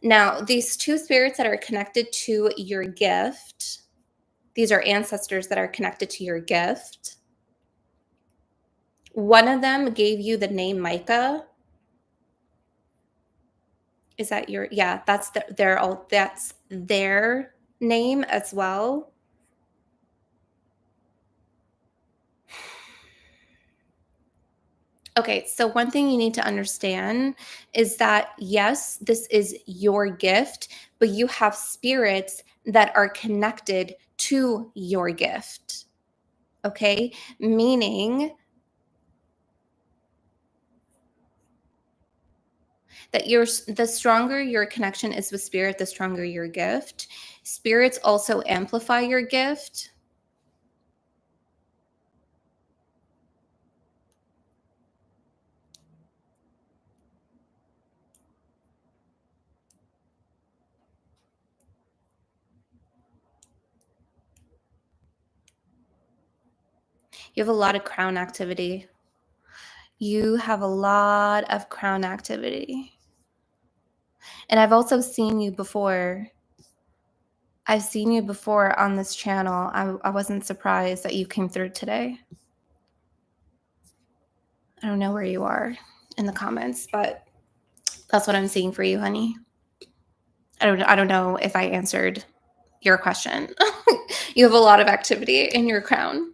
Now, these two spirits that are connected to your gift, these are ancestors that are connected to your gift. One of them gave you the name Micah. Is that your, yeah, that's that's their name as well. Okay, so one thing you need to understand is that yes, this is your gift, but you have spirits that are connected to your gift. Okay, meaning that the stronger your connection is with spirit, the stronger your gift. Spirits also amplify your gift. You have a lot of crown activity. You have a lot of crown activity. And I've also seen you before. I've seen you before on this channel. I wasn't surprised that you came through today. I don't know where you are in the comments, but that's what I'm seeing for you, honey. I don't know if I answered your question. You have a lot of activity in your crown.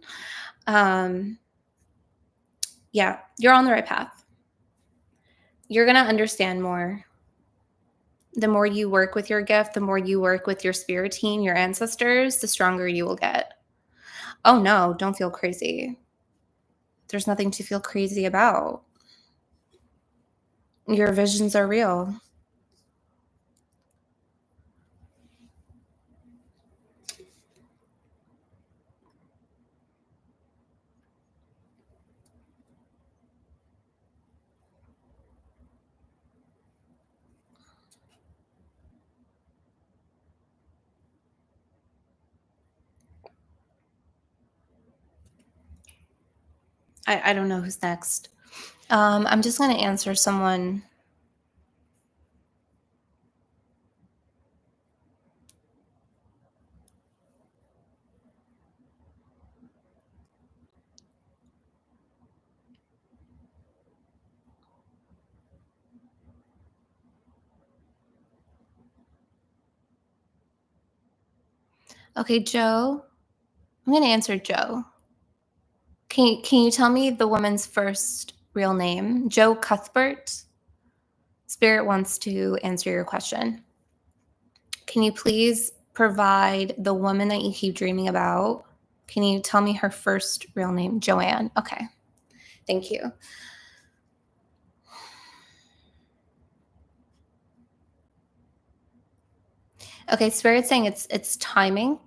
Yeah, you're on the right path. You're going to understand more. The more you work with your gift, the more you work with your spirit team, your ancestors, the stronger you will get. Oh no, don't feel crazy. There's nothing to feel crazy about. Your visions are real. I don't know who's next. I'm just going to answer someone. Okay, Joe. I'm going to answer Joe. Can you tell me the woman's first real name? Joe Cuthbert. Spirit wants to answer your question. Can you please provide the woman that you keep dreaming about? Can you tell me her first real name? Joanne. Okay. Thank you. Okay, Spirit's saying it's timing.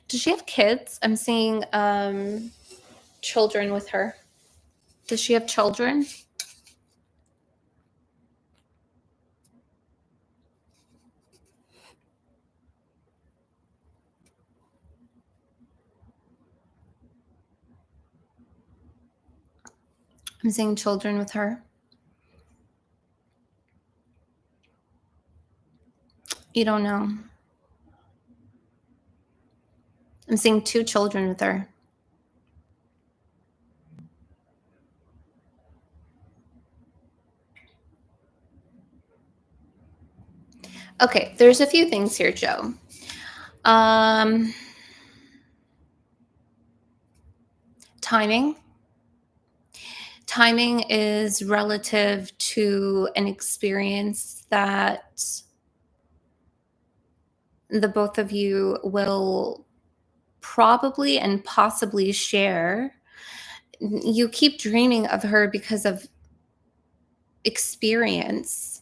Does she have kids? I'm seeing children with her. Does she have children? I'm seeing children with her. You don't know. I'm seeing 2 children with her. Okay, there's a few things here, Joe. Timing. Timing is relative to an experience that the both of you will probably and possibly share. You keep dreaming of her because of experience,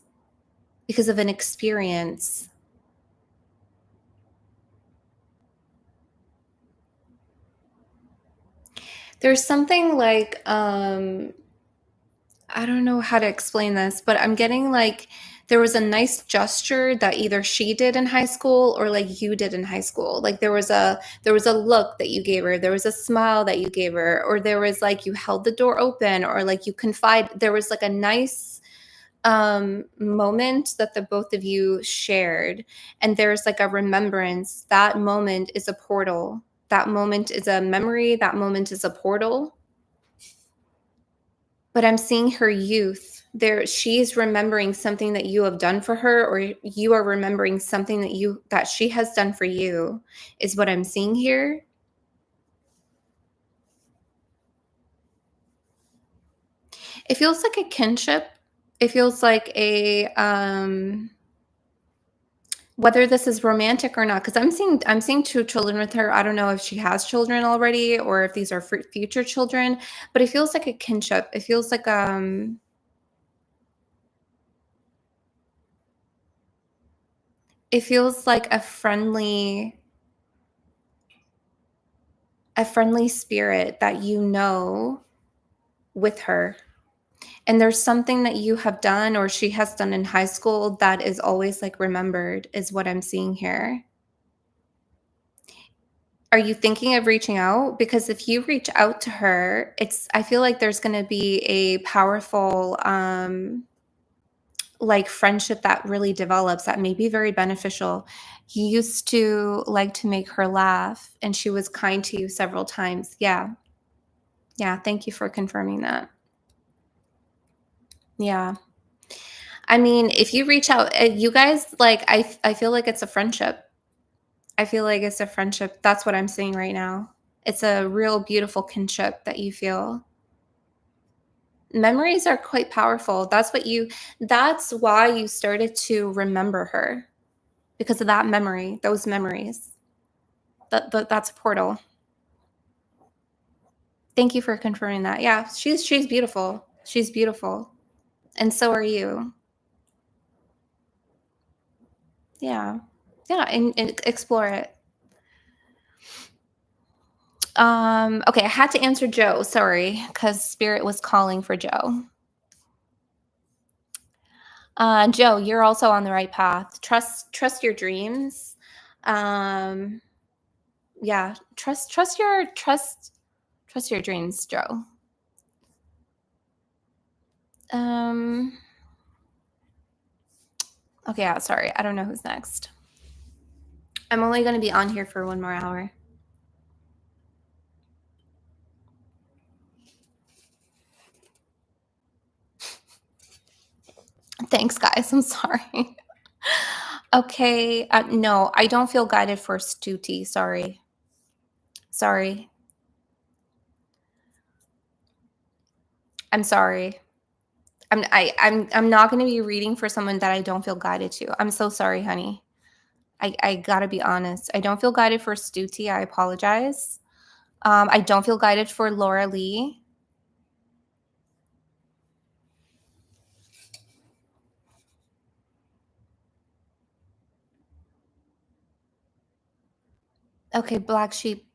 because of an experience. There's something like, I don't know how to explain this, but I'm getting like there was a nice gesture that either she did in high school or like you did in high school. Like there was a look that you gave her, there was a smile that you gave her, or there was like you held the door open, or like you confide. There was like a nice moment that the both of you shared, and there's like a remembrance. That moment is a portal. That moment is a memory. That moment is a portal. But I'm seeing her youth. There, she's remembering something that you have done for her, or you are remembering something that she has done for you, is what I'm seeing here. It feels like a kinship. It feels like a whether this is romantic or not, because I'm seeing two children with her. I don't know if she has children already or if these are future children, but it feels like a kinship. It feels like a friendly spirit that you know with her. And there's something that you have done or she has done in high school that is always like remembered, is what I'm seeing here. Are you thinking of reaching out? Because if you reach out to her, I feel like there's going to be a powerful like friendship that really develops that may be very beneficial. You used to like to make her laugh and she was kind to you several times. Yeah. Yeah, thank you for confirming that. Yeah. I mean, if you reach out, you guys, like, I feel like it's a friendship. I feel like it's a friendship. That's what I'm seeing right now. It's a real beautiful kinship that you feel. Memories are quite powerful. That's why you started to remember her, because of that memory, those memories. That's a portal. Thank you for confirming that. Yeah, she's beautiful. She's beautiful. And so are you. Yeah. Yeah, and explore it. Okay, I had to answer Joe, sorry, because Spirit was calling for Joe. Joe, you're also on the right path. Trust your dreams. Um, yeah, trust your dreams, Joe. Um, okay, yeah, sorry, I don't know who's next. I'm only going to be on here for 1 more hour. Thanks, guys. I'm sorry. Okay, no, I don't feel guided for Stuti. Sorry. Sorry. I'm sorry. I'm not going to be reading for someone that I don't feel guided to. I'm so sorry, honey. I gotta be honest. I don't feel guided for Stuti. I apologize. I don't feel guided for Laura Lee. Okay, Black Sheep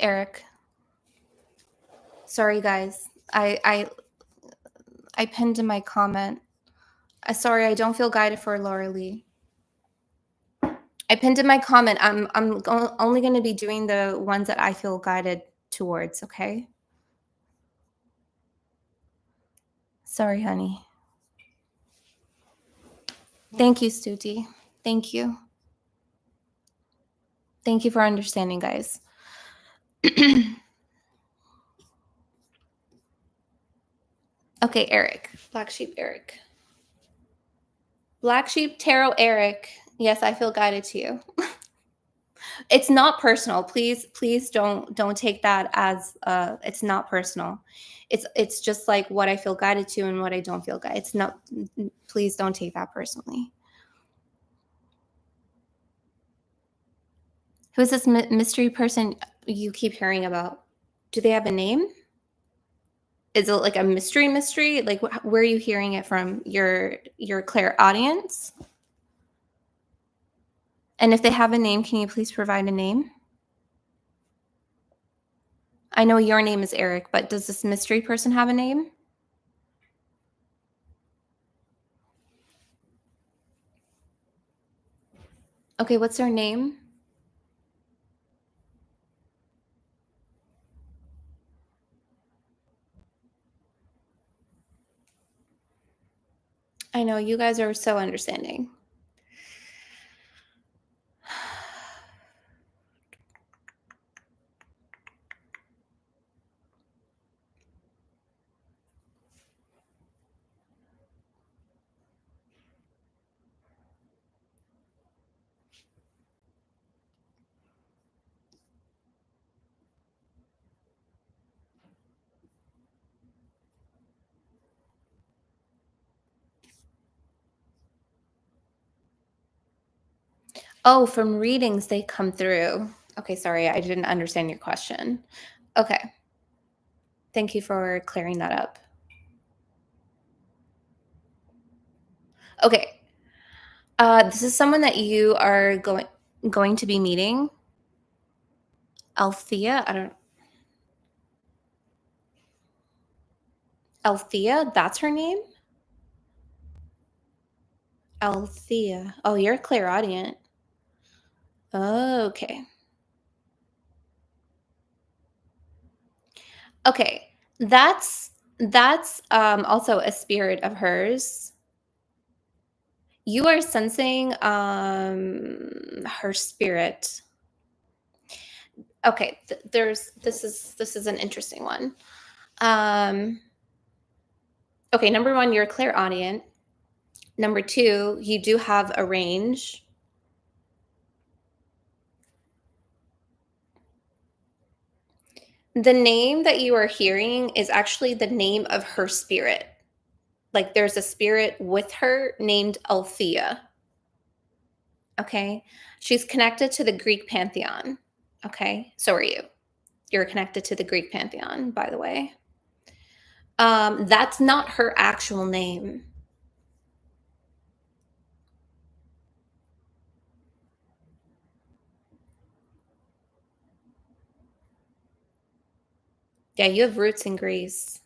Eric. Sorry, guys. I pinned in my comment. Sorry, I don't feel guided for Laura Lee. I pinned in my comment. I'm only going to be doing the ones that I feel guided towards. Okay. Sorry, honey. Thank you, Stuti. Thank you. Thank you for understanding, guys. Okay, Eric. Black Sheep Eric. Black Sheep Tarot Eric. Yes, I feel guided to you. It's not personal. Please don't take that as it's not personal. It's just like what I feel guided to and what I don't feel guided. It's not please don't take that personally. Who is this mystery person you keep hearing about? Do they have a name? Is it like a mystery? Like where are you hearing it from? Your clairaudience? And if they have a name, can you please provide a name? I know your name is Eric, but does this mystery person have a name? Okay, what's their name? I know you guys are so understanding. Oh, from readings they come through. Okay, sorry, I didn't understand your question. Okay. Thank you for clearing that up. Okay. This is someone that you are going to be meeting. Althea? I don't Althea, that's her name? Althea. Oh, you're a clairaudient. Oh, okay. Okay. That's also a spirit of hers. You are sensing her spirit. Okay, there's this is an interesting one. Um okay, number 1, you're a clairaudient. Number 2, you do have a range. The name that you are hearing is actually the name of her spirit. Like there's a spirit with her named Althea. Okay. She's connected to the Greek pantheon. Okay. So are you. You're connected to the Greek pantheon, by the way. That's not her actual name. Yeah, you have roots in Greece.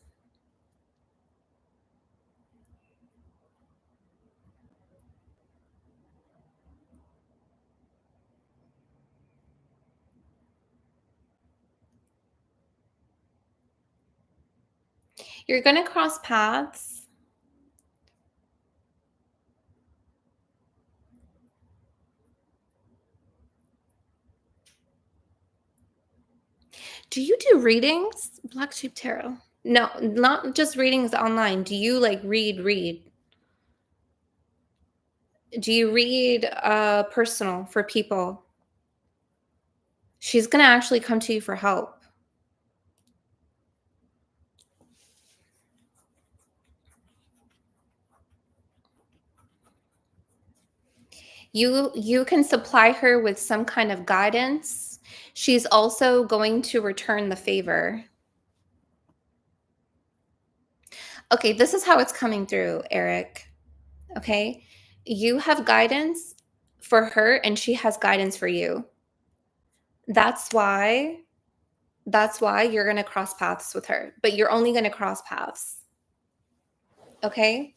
You're going to cross paths. Do you do readings? Black Sheep Tarot. No, not just readings online. Do you like read? Do you read personal for people? She's going to actually come to you for help. You can supply her with some kind of guidance. She's also going to return the favor. Okay, this is how it's coming through, Eric. Okay? You have guidance for her and she has guidance for you. That's why you're going to cross paths with her, but you're only going to cross paths. Okay?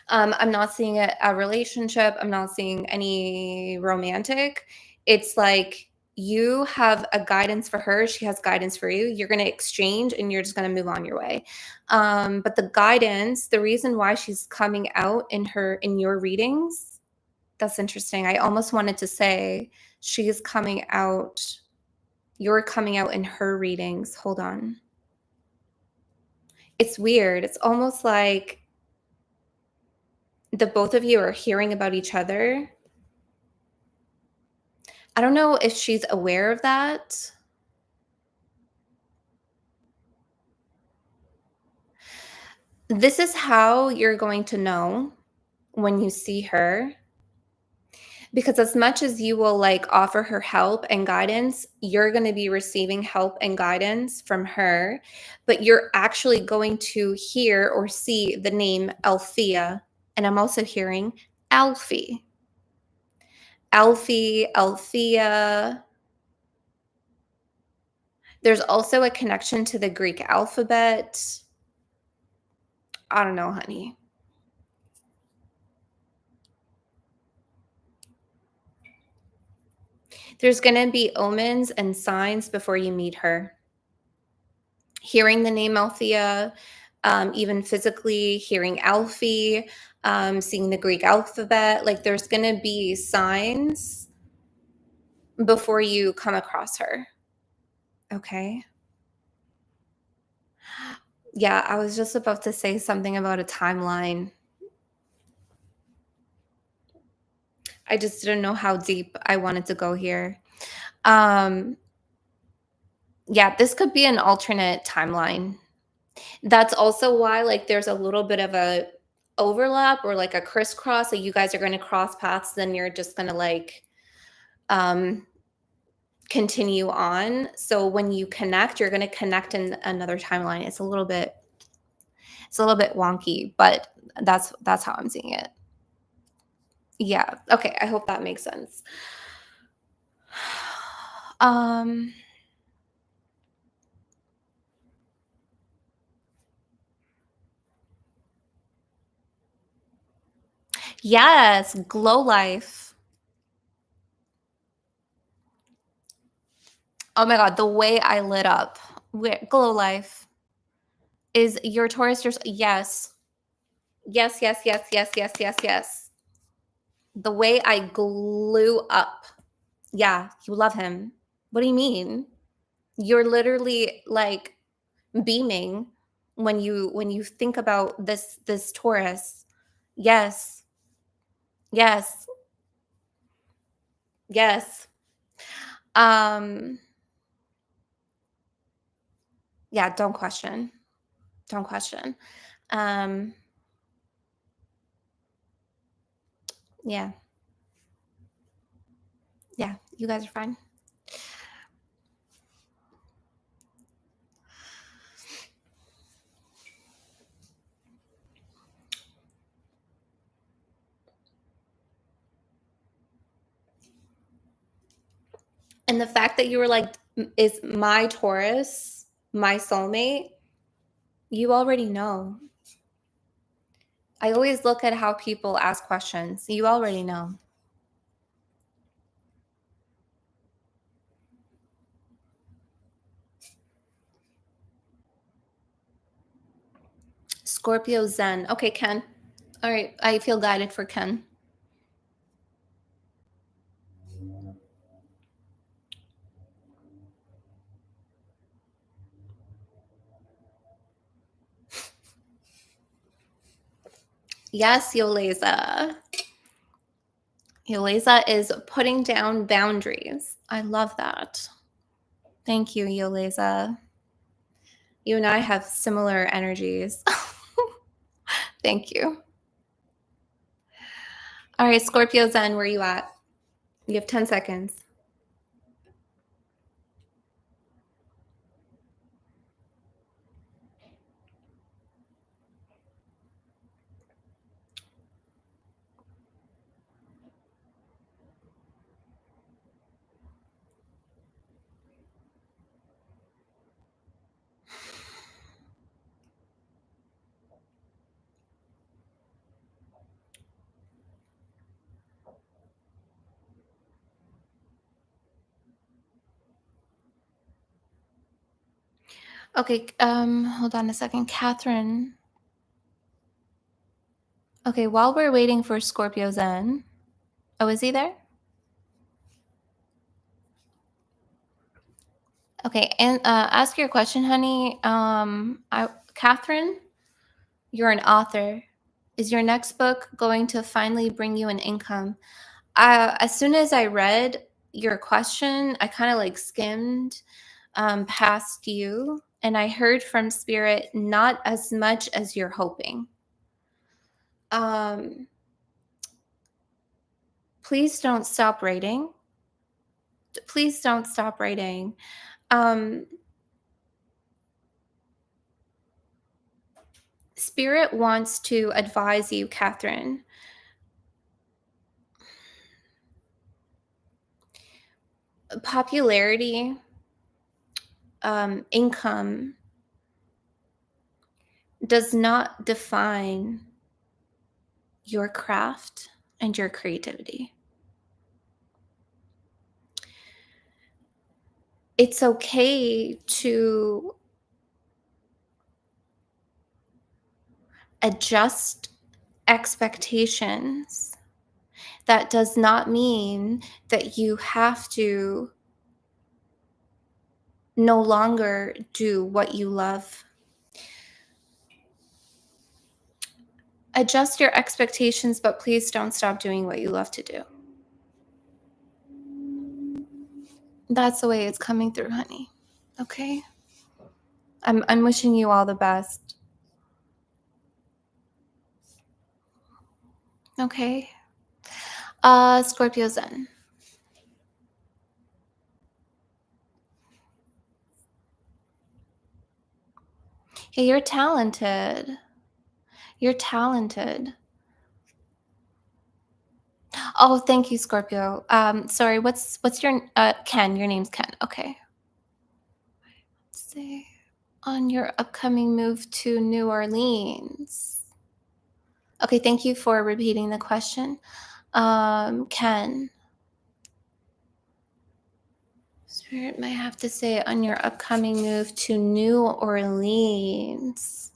I'm not seeing a relationship. I'm not seeing any romantic. It's like you have a guidance for her. She has guidance for you. You're going to exchange and you're just going to move on your way. But the guidance, the reason why she's coming out in your readings, that's interesting. I almost wanted to say she's coming out. You're coming out in her readings. Hold on. It's weird. It's almost like the both of you are hearing about each other. I don't know if she's aware of that. This is how you're going to know when you see her, because as much as you will like offer her help and guidance, you're going to be receiving help and guidance from her, but you're actually going to hear or see the name Althea. And I'm also hearing Alfie. Alfie, Althea. There's also a connection to the Greek alphabet. I don't know, honey. There's going to be omens and signs before you meet her. Hearing the name Althea, even physically hearing Alfie, seeing the Greek alphabet, like there's going to be signs before you come across her. Okay. Yeah, I was just about to say something about a timeline. I just didn't know how deep I wanted to go here. Um, yeah, this could be an alternate timeline. That's also why like there's a little bit of a overlap or like a crisscross. So you guys are going to cross paths, then you're just going to like um continue on. So when you connect, you're going to connect in another timeline. It's a little bit wonky, but that's how I'm seeing it. Yeah. Okay, I hope that makes sense. Um yes, glow life. Oh my god, the way I lit up. Glow life. Is your Taurus just yes. Yes, yes, yes, yes, yes, yes, yes. The way I glue up. Yeah, you love him. What do you mean? You're literally like beaming when you think about this Taurus. Yes. Yes. Yes. Um yeah, don't question. Don't question. Um yeah. Yeah, you guys are fine. And the fact that you were like, is my Taurus my soulmate? You already know. I always look at how people ask questions. You already know. Scorpio Zen. Okay, Ken. All right, I feel guided for Ken. Yes, Yoleza. Yoleza is putting down boundaries. I love that. Thank you, Yoleza. You and I have similar energies. Thank you. All right, Scorpio Zen, where are you at? You have 10 seconds. Okay, hold on a second. Katherine. Okay, while we're waiting for Scorpio Zen. Oh, is he there? Okay, and ask your question, honey. Katherine, you're an author. Is your next book going to finally bring you an income? As soon as I read your question, I kind of like skimmed past you, and I heard from spirit not as much as you're hoping. Um, please don't stop writing. Please don't stop writing. Um, Spirit wants to advise you, Katherine. Popularity, income does not define your craft and your creativity. It's okay to adjust expectations. That does not mean that you have to no longer do what you love. Adjust your expectations, but please don't stop doing what you love to do. That's the way it's coming through, honey. Okay? I'm wishing you all the best. Okay? Scorpio Zen. Yeah, you're talented. You're talented. Oh, thank you, Scorpio. Sorry, what's your Ken? Your name's Ken. Okay. Let's see. On your upcoming move to New Orleans. Okay, thank you for repeating the question. Ken. Spirit might have to say on your upcoming move to New Orleans.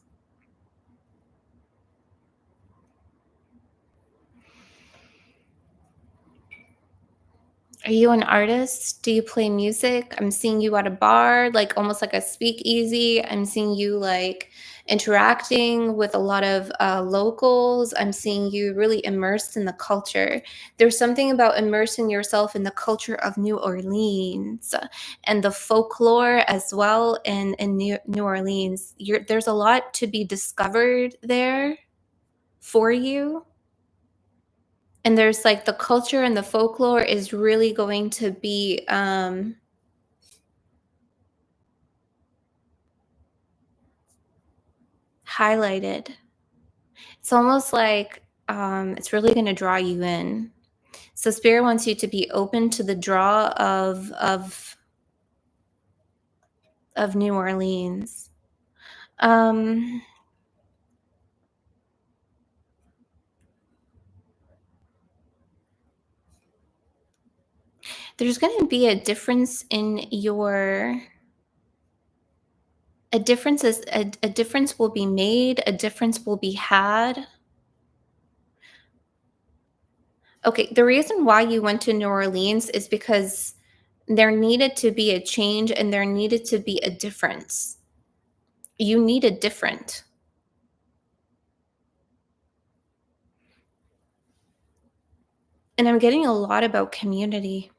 Are you an artist? Do you play music? I'm seeing you at a bar, like almost like a speakeasy. I'm seeing you like interacting with a lot of locals. I'm seeing you really immersed in the culture. There's something about immersing yourself in the culture of New Orleans and the folklore as well in New Orleans. There's a lot to be discovered there for you. And there's like the culture and the folklore is really going to be highlighted. It's almost like it's really going to draw you in. So spirit wants you to be open to the draw of New Orleans. There's going to be a difference in your a difference is a difference will be made, a difference will be had. Okay, the reason why you went to New Orleans is because there needed to be a change and there needed to be a difference. You needed different. And I'm getting a lot about community.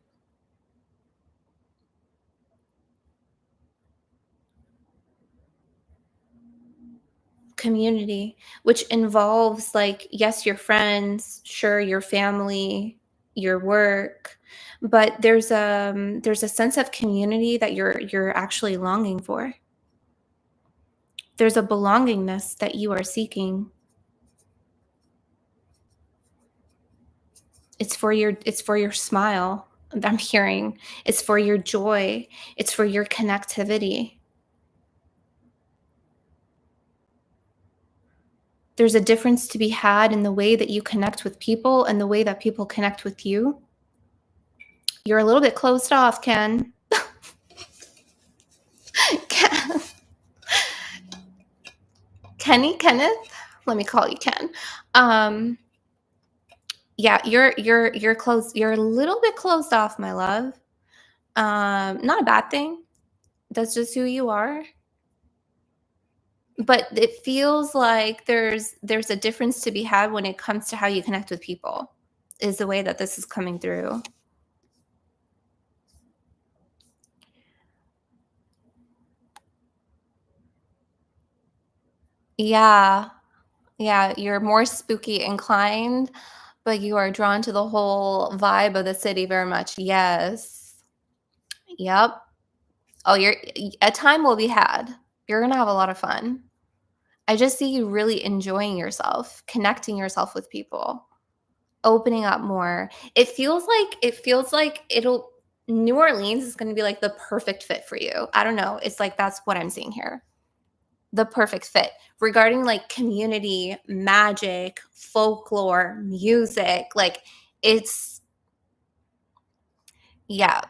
Community, which involves like, yes, your friends, sure, your family, your work, but there's a sense of community that you're actually longing for. There's a belongingness that you are seeking. It's for your smile. I'm hearing it's for your joy. It's for your connectivity. There's a difference to be had in the way that you connect with people and the way that people connect with you. You're a little bit closed off, Ken. Ken. Kenneth? Let me call you Ken. Yeah, you're close. You're a little bit closed off, my love. Not a bad thing. That's just who you are. But it feels like there's a difference to be had when it comes to how you connect with people, is the way that this is coming through. Yeah. Yeah, you're more spooky inclined, but you are drawn to the whole vibe of the city very much. Yes. Yep. Oh, a time will be had. You're gonna have a lot of fun. I just see you really enjoying yourself, connecting yourself with people, opening up more. It feels like it'll New Orleans is gonna be like the perfect fit for you. I don't know. It's like that's what I'm seeing here. The perfect fit regarding like community, magic, folklore, music. Like it's, yeah.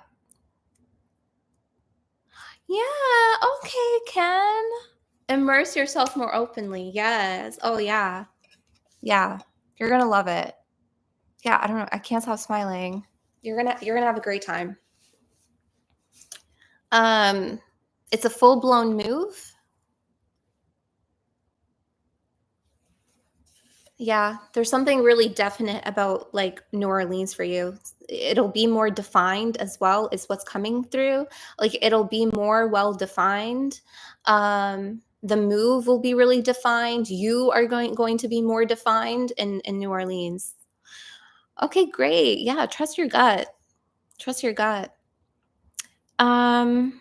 Yeah. Okay, Ken. Immerse yourself more openly. Yes. Oh, yeah. Yeah. You're going to love it. Yeah. I don't know. I can't stop smiling. You're going to have a great time. Um, it's a full blown move. Yeah, there's something really definite about like New Orleans for you. It'll be more defined as well, is what's coming through. Like it'll be more well defined. The move will be really defined. You are going to be more defined in New Orleans. Okay, great. Yeah, trust your gut. Trust your gut. Um,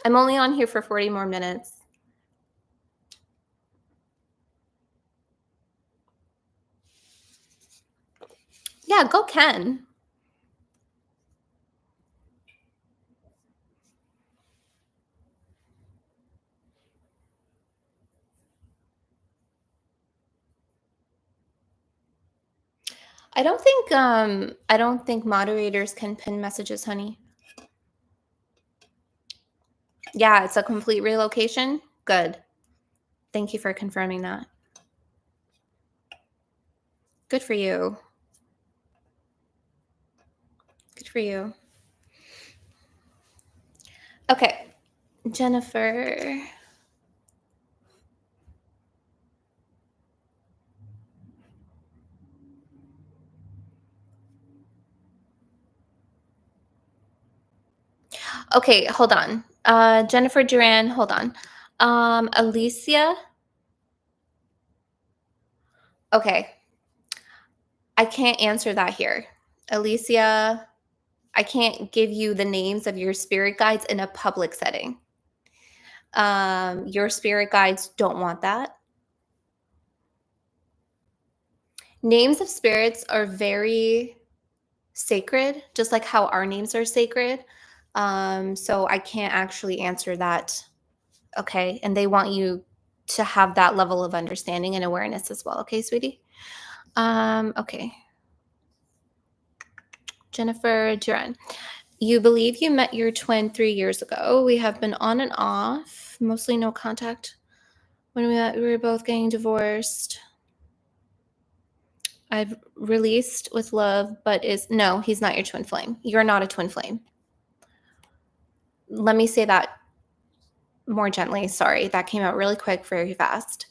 I'm only on here for 40 more minutes. Yeah, go Ken. I don't think moderators can pin messages, honey. Yeah, it's a complete relocation. Good. Thank you for confirming that. Good for you. Good for you. Okay, Jennifer. Okay, hold on. Jennifer Duran, hold on. Alicia. Okay, I can't answer that here. Alicia, I can't give you the names of your spirit guides in a public setting. Your spirit guides don't want that. Names of spirits are very sacred, just like how our names are sacred. So I can't actually answer that. Okay. And they want you to have that level of understanding and awareness as well. Okay, sweetie? Okay. Jennifer Duran, you believe you met your twin 3 years ago. We have been on and off, mostly no contact. When we met, we were both getting divorced. I've released with love, but no, he's not your twin flame. You're not a twin flame. Let me say that more gently. Sorry, that came out really quick, very fast.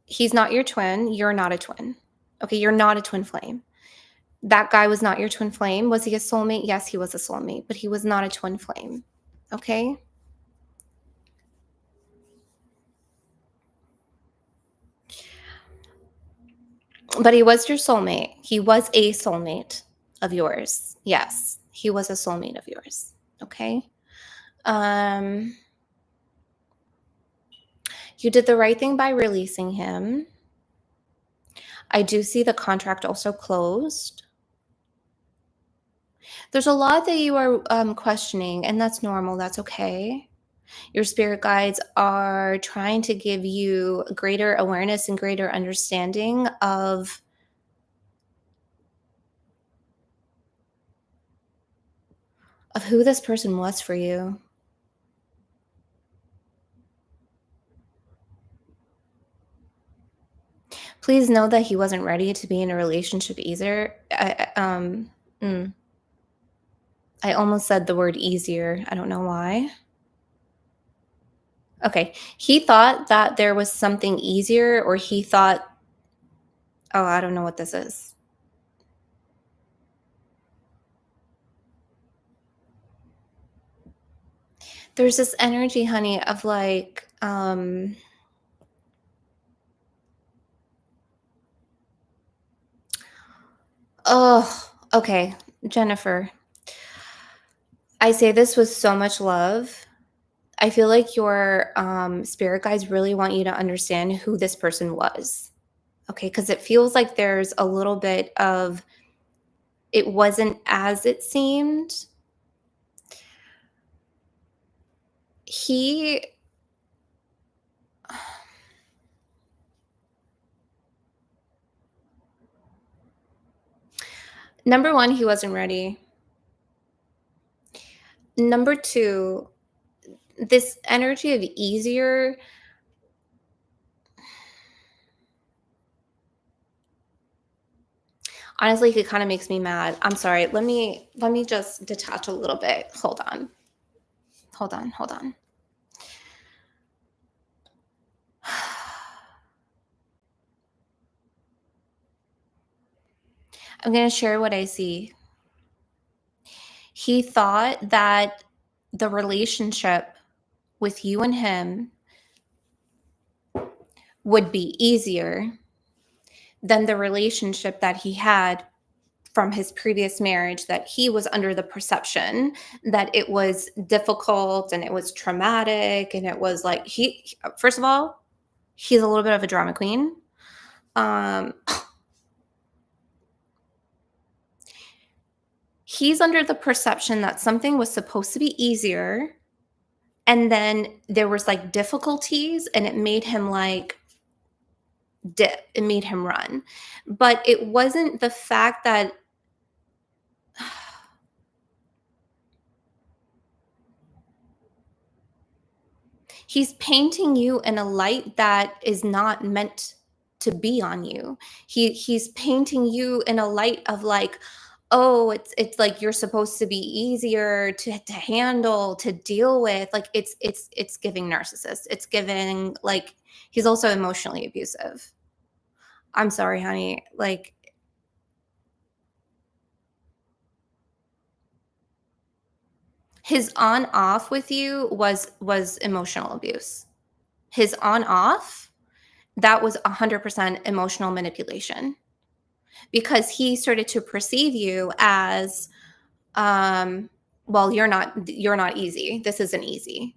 He's not your twin. You're not a twin. Okay, you're not a twin flame. That guy was not your twin flame. Was he a soulmate? Yes, he was a soulmate, but he was not a twin flame. Okay? But he was your soulmate. He was a soulmate of yours. Yes, he was a soulmate of yours. Okay? Um you did the right thing by releasing him. I do see the contract also closed. There's a lot that you are questioning, and that's normal. That's okay. Your spirit guides are trying to give you greater awareness and greater understanding of who this person was for you. Please know that he wasn't ready to be in a relationship either. I almost said the word easier. I don't know why. Okay. He thought that there was something easier, or he thought, oh, I don't know what this is. There's this energy, honey, of like, oh, okay, Jennifer. I say this with so much love. I feel like your spirit guides really want you to understand who this person was. Okay, because it feels like there's a little bit of it wasn't as it seemed. He Number one, he wasn't ready. Number two, this energy of easier. Honestly, it kind of makes me mad. I'm sorry. Let me just detach a little bit. Hold on. Hold on. Hold on. I'm going to share what I see. He thought that the relationship with you and him would be easier than the relationship that he had from his previous marriage, that he was under the perception that it was difficult and it was traumatic and it was like he first of all, he's a little bit of a drama queen. Um he's under the perception that something was supposed to be easier and then there was like difficulties and it made him like dip, it made him run. But it wasn't the fact that he's painting you in a light that is not meant to be on you. He's painting you in a light of like, oh, it's like you're supposed to be easier to handle, to deal with. Like it's giving narcissist. It's giving like he's also emotionally abusive. I'm sorry, honey. Like his on off with you was emotional abuse. His on off, that was 100% emotional manipulation because he started to perceive you as well, you're not easy, this isn't easy,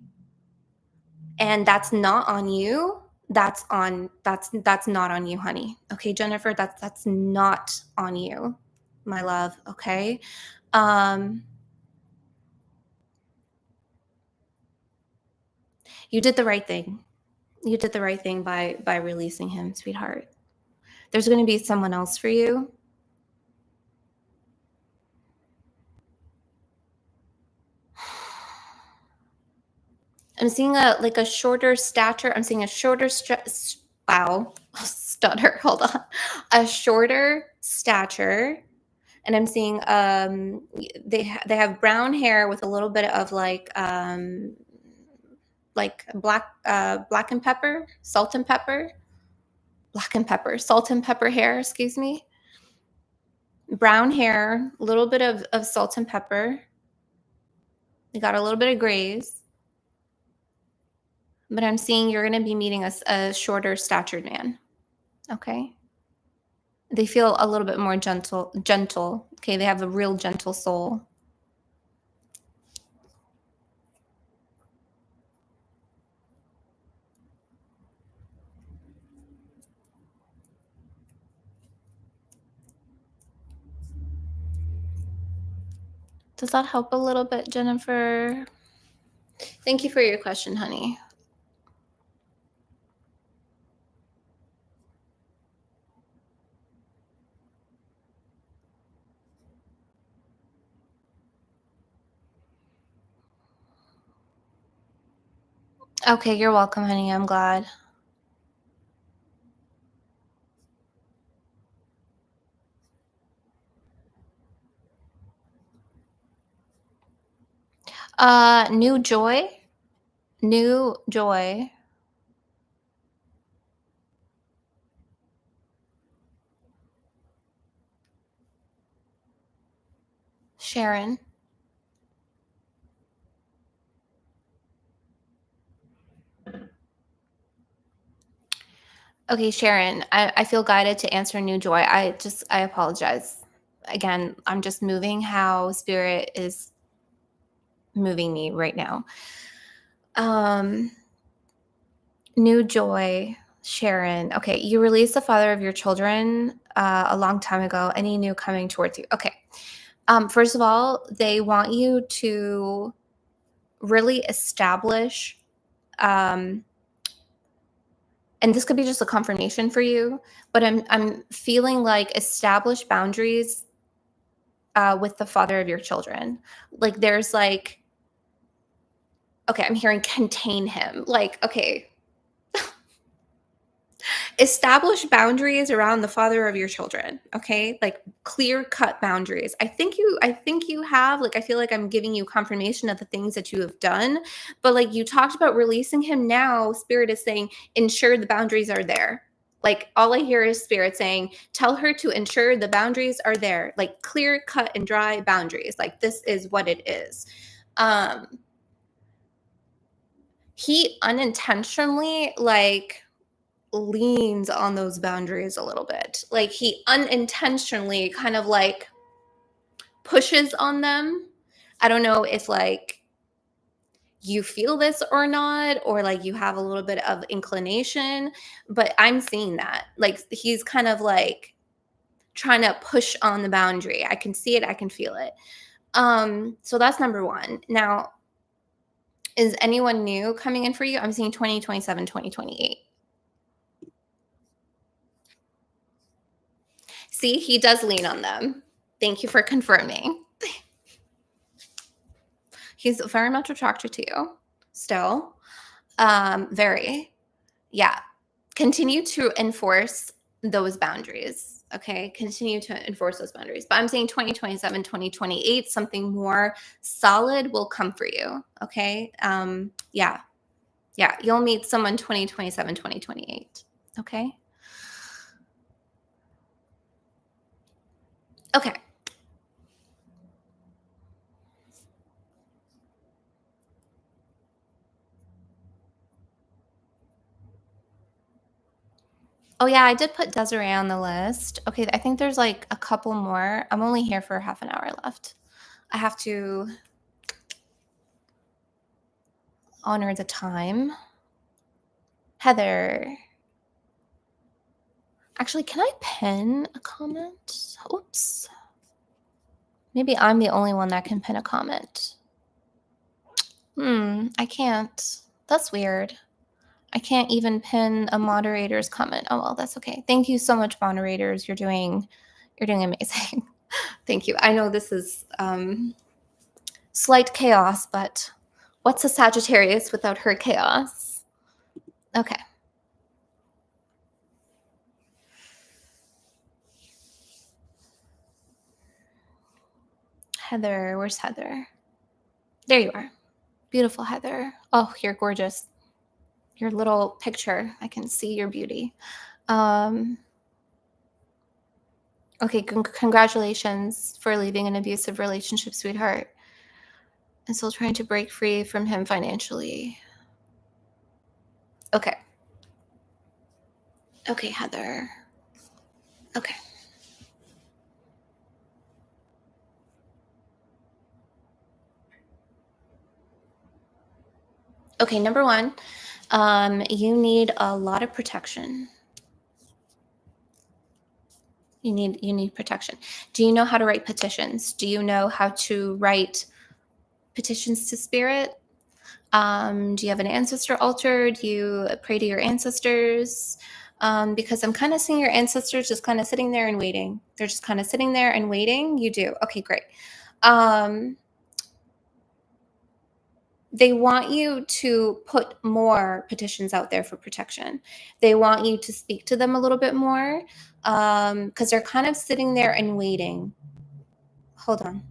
and that's not on you. That's not on you, honey. Okay, Jennifer, that's not on you, my love. Okay. um you did the right thing. You did the right thing by releasing him, sweetheart. There's going to be someone else for you. I'm seeing a like a shorter stature. I'm seeing a shorter wow, stutter. Hold on. A shorter stature, and I'm seeing they have brown hair with a little bit of like black and pepper, salt and pepper, black and pepper, salt and pepper hair, excuse me. Brown hair, a little bit of salt and pepper. You got a little bit of grays, but I'm seeing you're going to be meeting a shorter statured man. Okay. They feel a little bit more gentle. Okay, they have a real gentle soul. Does that help a little bit, Jennifer? Thank you for your question, honey. Okay, you're welcome, honey. I'm glad. New joy. New joy. Sharon. Okay, Sharon, I feel guided to answer New Joy. I apologize. Again, I'm just moving how spirit is moving me right now. Um, New Joy, Sharon. Okay, you released the father of your children a long time ago. Any new coming towards you? Okay. First of all, they want you to really establish, um, and this could be just a confirmation for you, but I'm feeling like establish boundaries with the father of your children. Like there's like, okay, I'm hearing contain him. Like, okay, establish boundaries around the father of your children. Okay, like clear cut boundaries. I think you have, like, I feel like I'm giving you confirmation of the things that you have done, but like you talked about releasing him now, spirit is saying ensure the boundaries are there. Like all I hear is spirit saying tell her to ensure the boundaries are there, like clear cut and dry boundaries, like this is what it is. um he unintentionally like leans on those boundaries a little bit. Like he unintentionally kind of like pushes on them. I don't know if like you feel this or not, or like you have a little bit of inclination, but I'm seeing that. Like he's kind of like trying to push on the boundary. I can see it, I can feel it. So that's number 1. Now, is anyone new coming in for you? I'm seeing 2027, 2028. See, he does lean on them. Thank you for confirming. He's very much attracted to you still. Very. Yeah. Continue to enforce those boundaries. Okay. Continue to enforce those boundaries. But I'm saying 2027, 2028, something more solid will come for you. Okay. Yeah. Yeah. You'll meet someone 2027, 2028. Okay. Okay. Oh, yeah, I did put Desiree on the list. Okay, I think there's like a couple more. I'm only here for half an hour left. I have to honor the time. Heather. Actually, can I pin a comment? Oops. Maybe I'm the only one that can pin a comment. I can't. That's weird. I can't even pin a moderator's comment. Oh well, that's okay. Thank you so much, moderators. You're doing amazing. Thank you. I know this is slight chaos, but what's a Sagittarius without her chaos? Okay. Heather, where's Heather? There you are. Beautiful Heather. Oh, you're gorgeous. Your little picture, I can see your beauty. Okay, congratulations for leaving an abusive relationship, sweetheart. And still trying to break free from him financially. Okay. Okay, Heather. Okay. Okay, number 1, you need a lot of protection. You need protection. Do you know how to write petitions? Do you know how to write petitions to spirit? Do you have an ancestor altar? Do you pray to your ancestors? Because I'm kind of seeing your ancestors just kind of sitting there and waiting. They're just kind of sitting there and waiting. You do. Okay, great. They want you to put more petitions out there for protection. They want you to speak to them a little bit more because they're kind of sitting there and waiting. Hold on.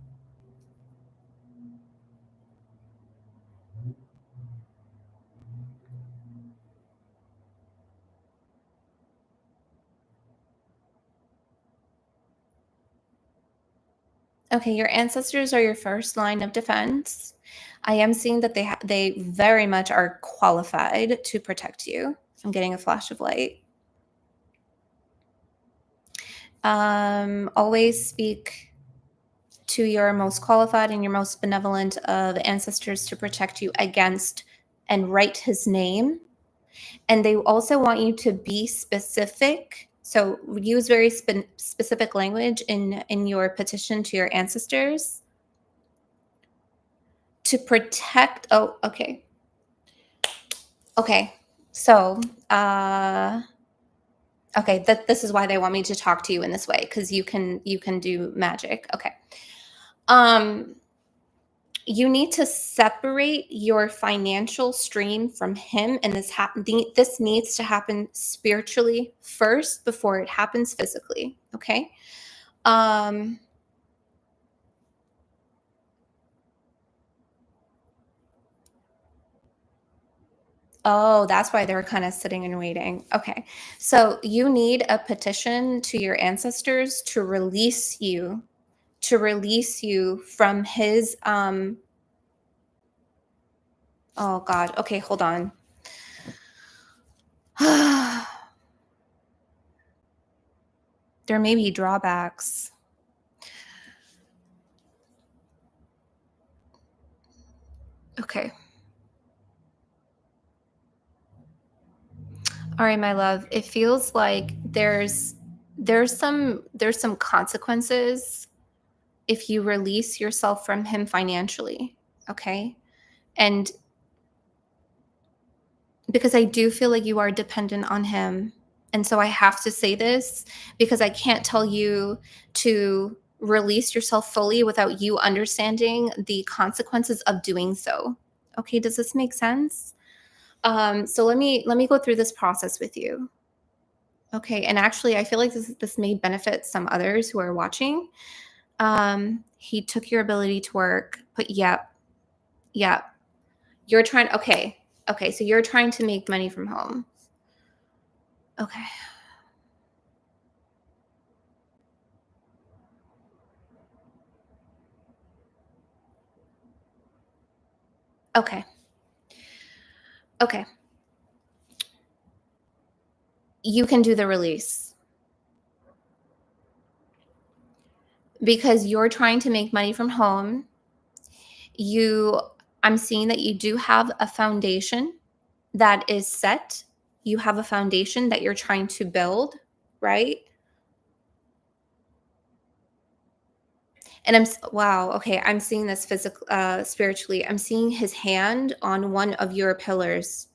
Okay, your ancestors are your first line of defense. I am seeing that they very much are qualified to protect you. I'm getting a flash of light. Always speak to your most qualified and your most benevolent of ancestors to protect you against and write his name. And they also want you to be specific. So use very specific language in your petition to your ancestors to protect. Oh, okay. Okay. So, okay, this is why they want me to talk to you in this way, because you can do magic. Okay. Um, you need to separate your financial stream from him, and this needs to happen spiritually first before it happens physically. Okay. Um, oh, that's why they're kind of sitting and waiting. Okay. So you need a petition to your ancestors to release you from his oh god. Okay, hold on. There may be drawbacks. Okay. All right, my love. It feels like there's some consequences if you release yourself from him financially. Okay? And because I do feel like you are dependent on him. And so I have to say this because I can't tell you to release yourself fully without you understanding the consequences of doing so. Okay, does this make sense? So let me go through this process with you. Okay, and actually, I feel like this may benefit some others who are watching. He took your ability to work, but yep, yep. You're trying. Okay, okay. So you're trying to make money from home. Okay, okay, okay. You can do the release because you're trying to make money from home. You, I'm seeing that you do have a foundation that is set. You have a foundation that you're trying to build, right? And wow, okay, I'm seeing this physical spiritually. I'm seeing his hand on one of your pillars.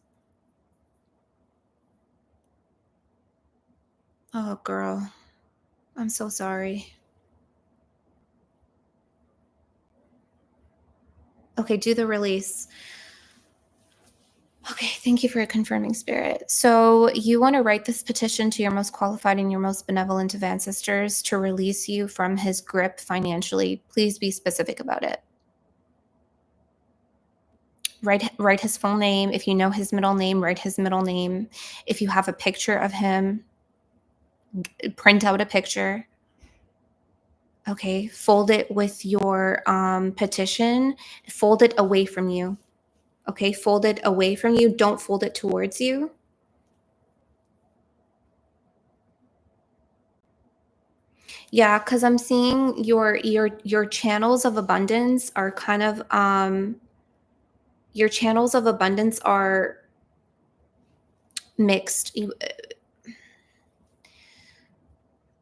Oh girl, I'm so sorry. Okay, do the release. Okay, thank you for confirming, Spirit. So, you want to write this petition to your most qualified and your most benevolent of ancestors to release you from his grip financially. Please be specific about it. Write his full name. If you know his middle name, write his middle name. If you have a picture of him, print out a picture. Okay, fold it with your petition. Fold it away from you. Okay, fold it away from you. Don't fold it towards you. Yeah, because I'm seeing your channels of abundance are kind of your channels of abundance are mixed.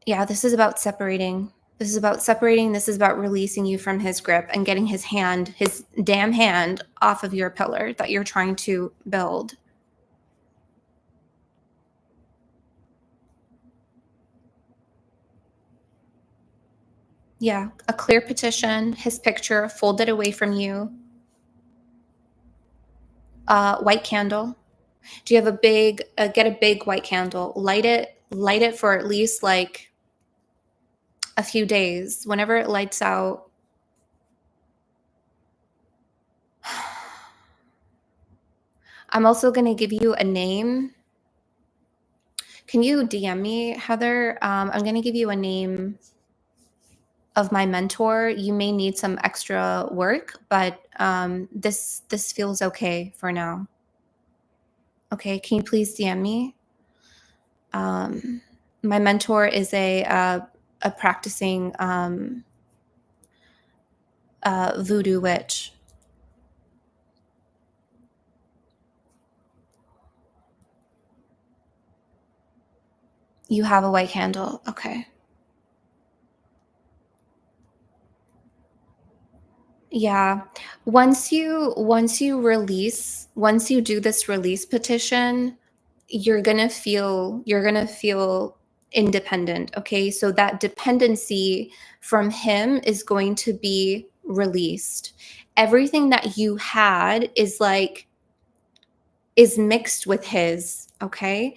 Yeah, this is about separating. This is about separating. This is about releasing you from his grip and getting his damn hand off of your pillar that you're trying to build. Yeah, a clear petition, his picture, fold it away from you. White candle. Do you have get a big white candle, light it for at least like a few days. Whenever it lights out, I'm also going to give you a name. Can you DM me, Heather? I'm going to give you a name of my mentor. You may need some extra work, but this feels okay for now. Okay, can you please DM me? My mentor is a practicing voodoo witch. You have a white candle. Okay. Yeah. Once you release, once you do this release petition, you're going to feel independent, okay? So that dependency from him is going to be released. Everything that you had is mixed with his, okay?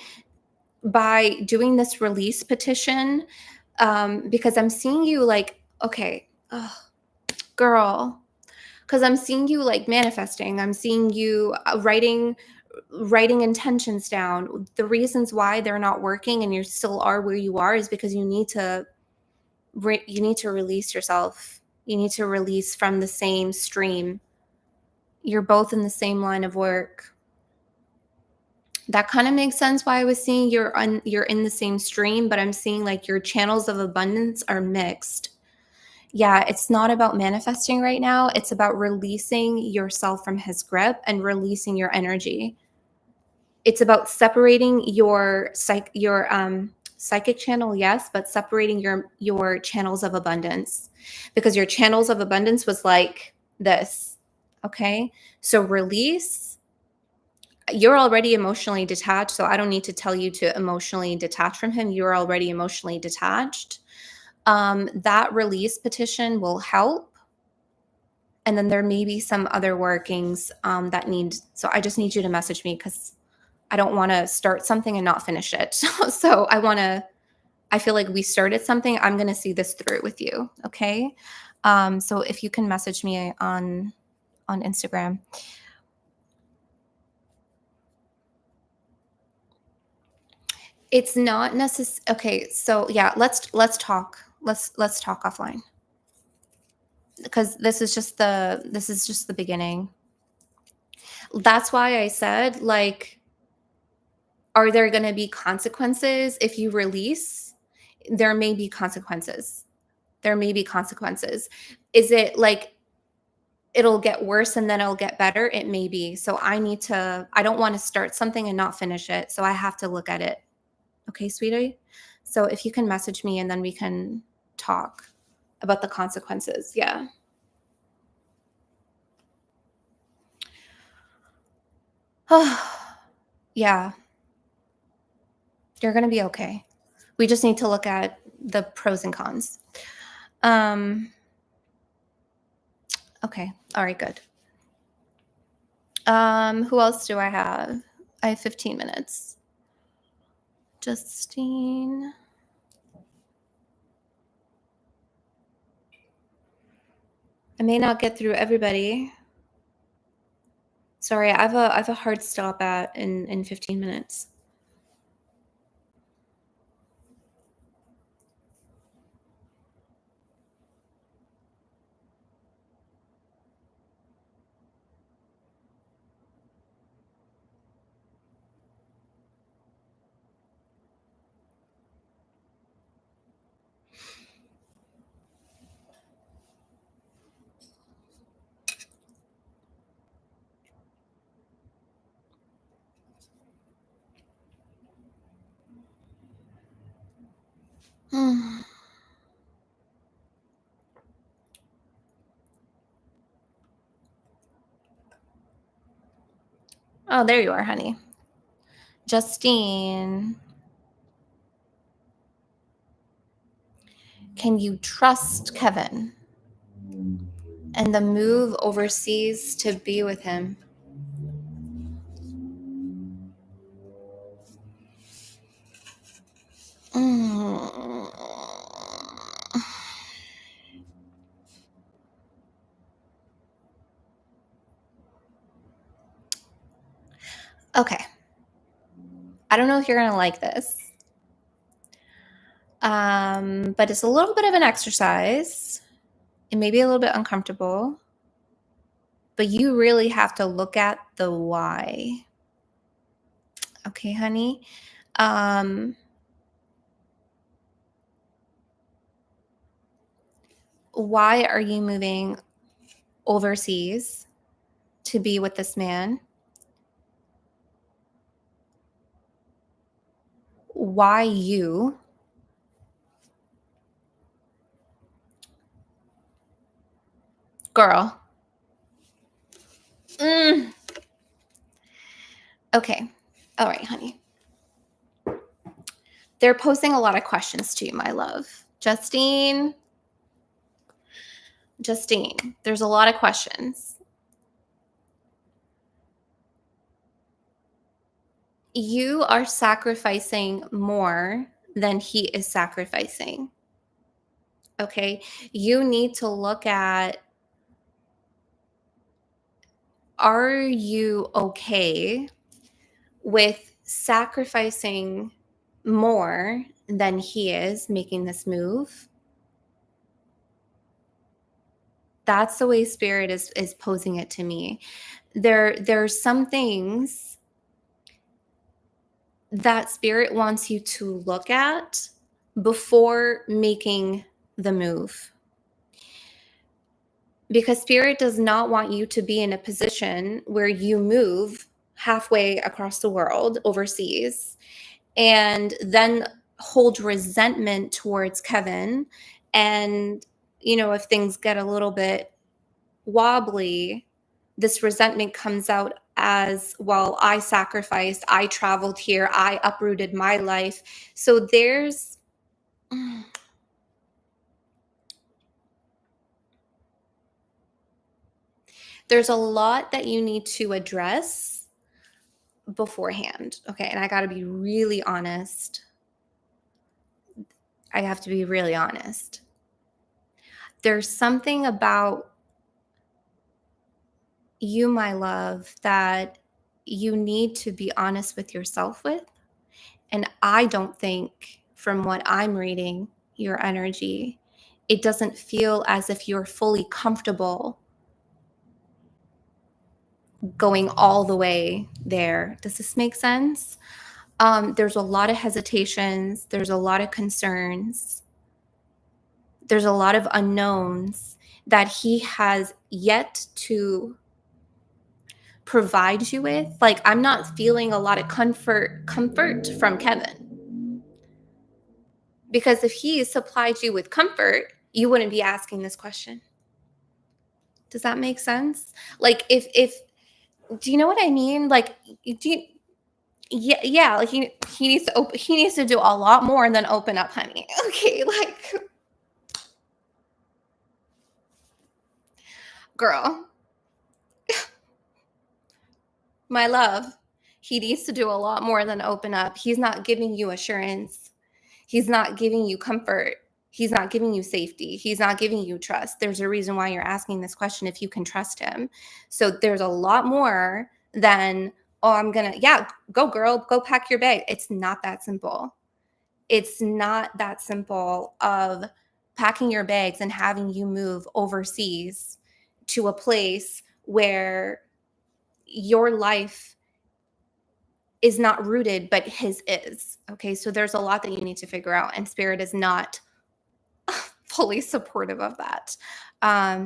By doing this release petition, because I'm seeing you like, okay, oh, girl, because I'm seeing you like manifesting. I'm seeing you writing intentions down. The reasons why they're not working and you still are where you are is because you need to release yourself. You need to release from the same stream. You're both in the same line of work. That kind of makes sense why I was seeing you're in the same stream, but I'm seeing like your channels of abundance are mixed. Yeah, it's not about manifesting right now. It's about releasing yourself from his grip and releasing your energy. It's about separating your psychic channel, yes, but separating your channels of abundance, because your channels of abundance was like this. Okay? So release. You're already emotionally detached, so I don't need to tell you to emotionally detach from him. You're already emotionally detached. That release petition will help. And then there may be some other workings that need. So I just need you to message me because I don't want to start something and not finish it. So I feel like we started something. I'm going to see this through with you. Okay. So if you can message me on Instagram. It's not necessary. Okay. So yeah, let's talk. Let's talk offline, because this is just the beginning. That's why I said, like, are there going to be consequences if you release? There may be consequences. There may be consequences. Is it like it'll get worse and then it'll get better? It may be. So I don't want to start something and not finish it. So I have to look at it. Okay, sweetie? So if you can message me and then we can talk about the consequences. Yeah. Yeah. You're going to be okay. We just need to look at the pros and cons. Okay. All right, good. Who else do I have? I have 15 minutes. Justine. I may not get through everybody. Sorry, I have a hard stop at in 15 minutes. Hmm. Oh, there you are, honey. Justine. Can you trust Kevin and the move overseas to be with him? Mm. Okay. I don't know if you're going to like this. But it's a little bit of an exercise. It may be a little bit uncomfortable, but you really have to look at the why. Okay, honey. Um, Why are you moving overseas to be with this man? Why you? Girl. Okay. All right, honey. They're posing a lot of questions to you, my love. Justine, there's a lot of questions. You are sacrificing more than he is sacrificing. Okay. You need to look at, are you okay with sacrificing more than he is making this move? That's the way spirit is posing it to me. There's some things that spirit wants you to look at before making the move. Because spirit does not want you to be in a position where you move halfway across the world overseas and then hold resentment towards Kevin. And, if things get a little bit wobbly, this resentment comes out as, well, I sacrificed, I traveled here, I uprooted my life. So there's a lot that you need to address beforehand. Okay. And I got to be really honest. I have to be really honest. There's something about you, my love, that you need to be honest with yourself with. And I don't think, from what I'm reading, your energy, it doesn't feel as if you're fully comfortable going all the way there. Does this make sense? There's a lot of hesitations. There's a lot of concerns. There's a lot of unknowns that he has yet to provide you with. Like, I'm not feeling a lot of comfort from Kevin. Because if he supplied you with comfort, you wouldn't be asking this question. Does that make sense? Like, if do you know what I mean? Like, do you, yeah, like he needs to do a lot more than open up, honey. Okay, like, girl, my love, he needs to do a lot more than open up. He's not giving you assurance. He's not giving you comfort. He's not giving you safety. He's not giving you trust. There's a reason why you're asking this question if you can trust him. So there's a lot more than, oh, yeah, go girl, go pack your bag. It's not that simple. It's not that simple of packing your bags and having you move overseas to a place where your life is not rooted, but his is. Okay. So there's a lot that you need to figure out, and spirit is not fully supportive of that.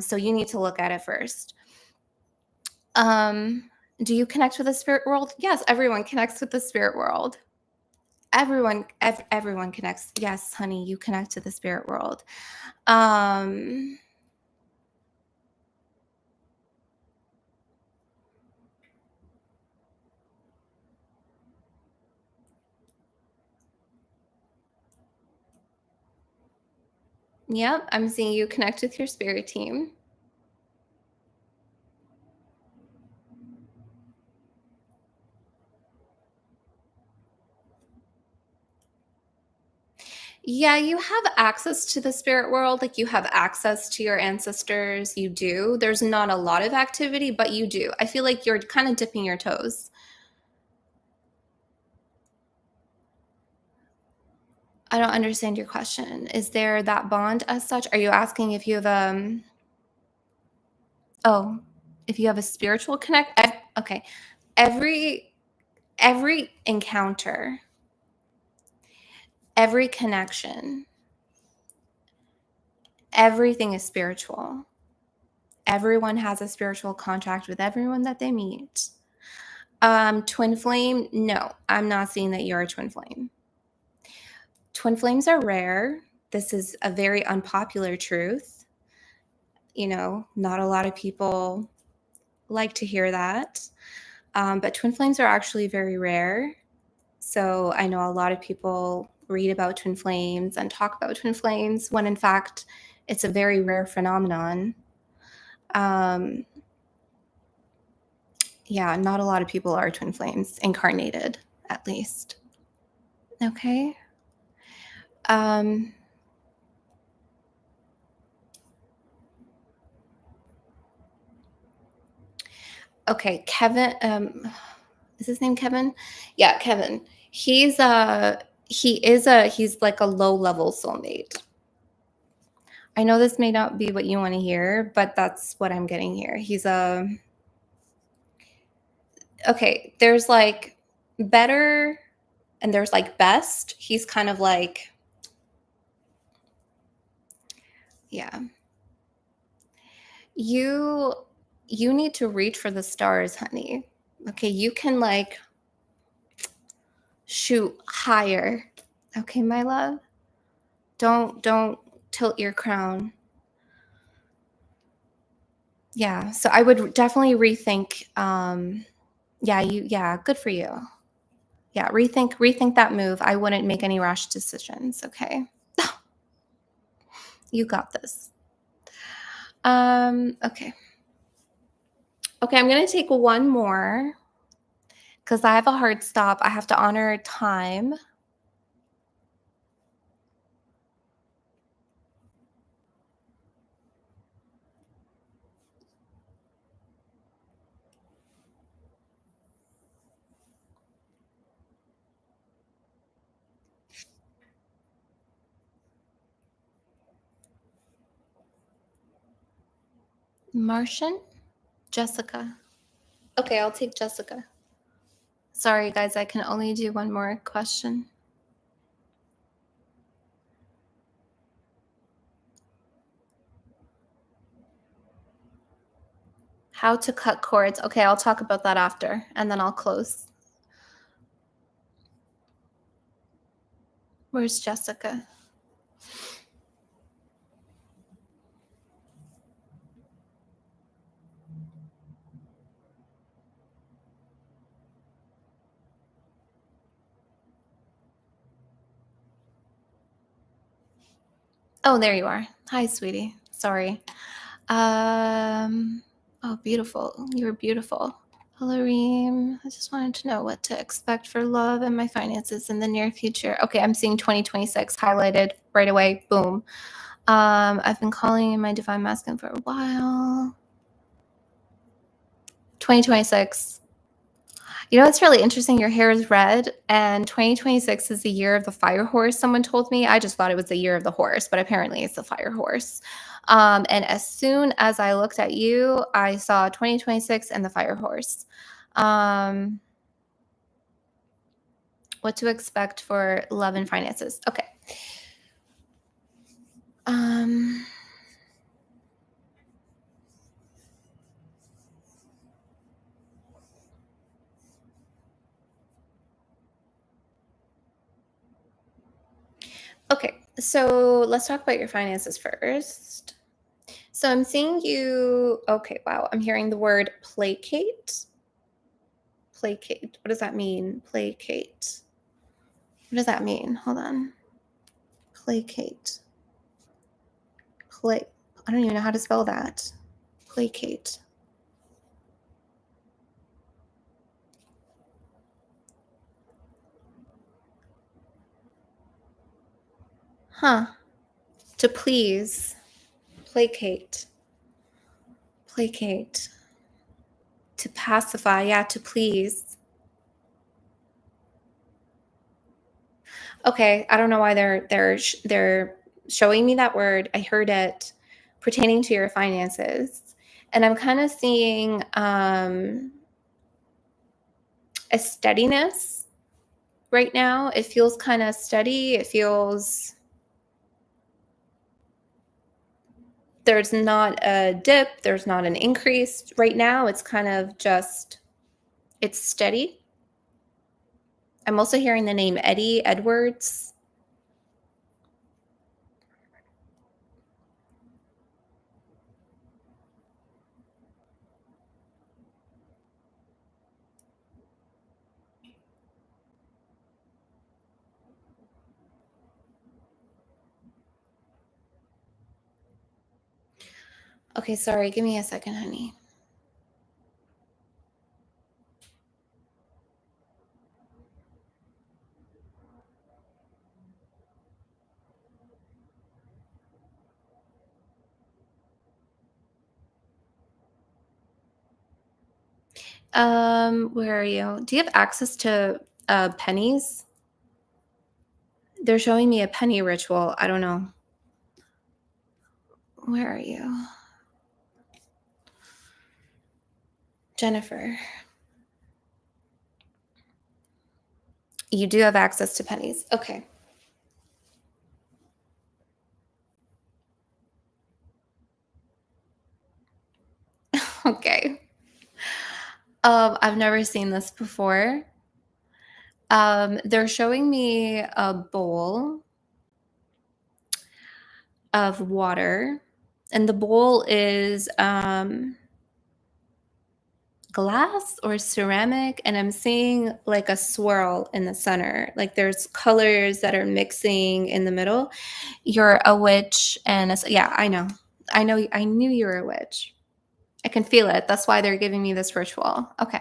So you need to look at it first. Do you connect with the spirit world? Yes, everyone connects with the spirit world. Everyone connects. Yes, honey, you connect to the spirit world. Yep, I'm seeing you connect with your spirit team. Yeah, you have access to the spirit world. Like, you have access to your ancestors. You do. There's not a lot of activity, but you do. I feel like you're kind of dipping your toes. I don't understand your question. Is there that bond as such? Are you asking if you have oh, if you have a spiritual connect? Okay. Every encounter, every connection, everything is spiritual. Everyone has a spiritual contact with everyone that they meet. Twin flame, no, I'm not seeing that you're a twin flame. Twin flames are rare. This is a very unpopular truth. Not a lot of people like to hear that. But twin flames are actually very rare. So I know a lot of people read about twin flames and talk about twin flames when in fact it's a very rare phenomenon. Yeah, not a lot of people are twin flames incarnated, at least. Okay. Okay, Kevin, is his name Kevin? Yeah, Kevin. He's like a low level soulmate. I know this may not be what you want to hear, but that's what I'm getting here. Okay, there's like better and there's like best. He's kind of like, yeah. You need to reach for the stars, honey. Okay, you can like shoot higher. Okay, my love. Don't tilt your crown. Yeah, so I would definitely rethink yeah, good for you. Yeah, rethink that move. I wouldn't make any rash decisions, okay? You got this. Okay. Okay, I'm going to take one more cuz I have a hard stop. I have to honor time. Martian? Jessica. Okay, I'll take Jessica. Sorry, guys, I can only do one more question. How to cut cords. Okay, I'll talk about that after, and then I'll close. Where's Jessica? Oh, there you are. Hi, sweetie. Sorry. Oh, beautiful. You're beautiful. Hello, Reem. I just wanted to know what to expect for love and my finances in the near future. Okay, I'm seeing 2026 highlighted right away. Boom. I've been calling in my divine masculine for a while. 2026. It's really interesting. Your hair is red, and 2026 is the year of the fire horse. Someone told me. I just thought it was the year of the horse, but apparently it's the fire horse. And as soon as I looked at you, I saw 2026 and the fire horse. What to expect for love and finances. Okay. Okay, so let's talk about your finances first. So I'm seeing you. Okay, wow. I'm hearing the word placate. Placate. What does that mean? Placate. What does that mean? Hold on. Placate. I don't even know how to spell that. Placate. Huh. To please. Placate. Placate. To pacify. Yeah, to please. Okay, I don't know why they're showing me that word. I heard it pertaining to your finances, and I'm kind of seeing a steadiness right now. It feels kind of steady. It feels There's not a dip, there's not an increase. Right now, it's kind of just, it's steady. I'm also hearing the name Eddie Edwards. Okay, sorry, give me a second, honey. Where are you? Do you have access to pennies? They're showing me a penny ritual. I don't know. Where are you? Jennifer. You do have access to pennies. Okay. Okay. I've never seen this before. They're showing me a bowl of water, and the bowl is glass or ceramic, and I'm seeing like a swirl in the center. Like there's colors that are mixing in the middle. You're a witch, and yeah, I know. I knew you were a witch. I can feel it. That's why they're giving me this ritual. Okay.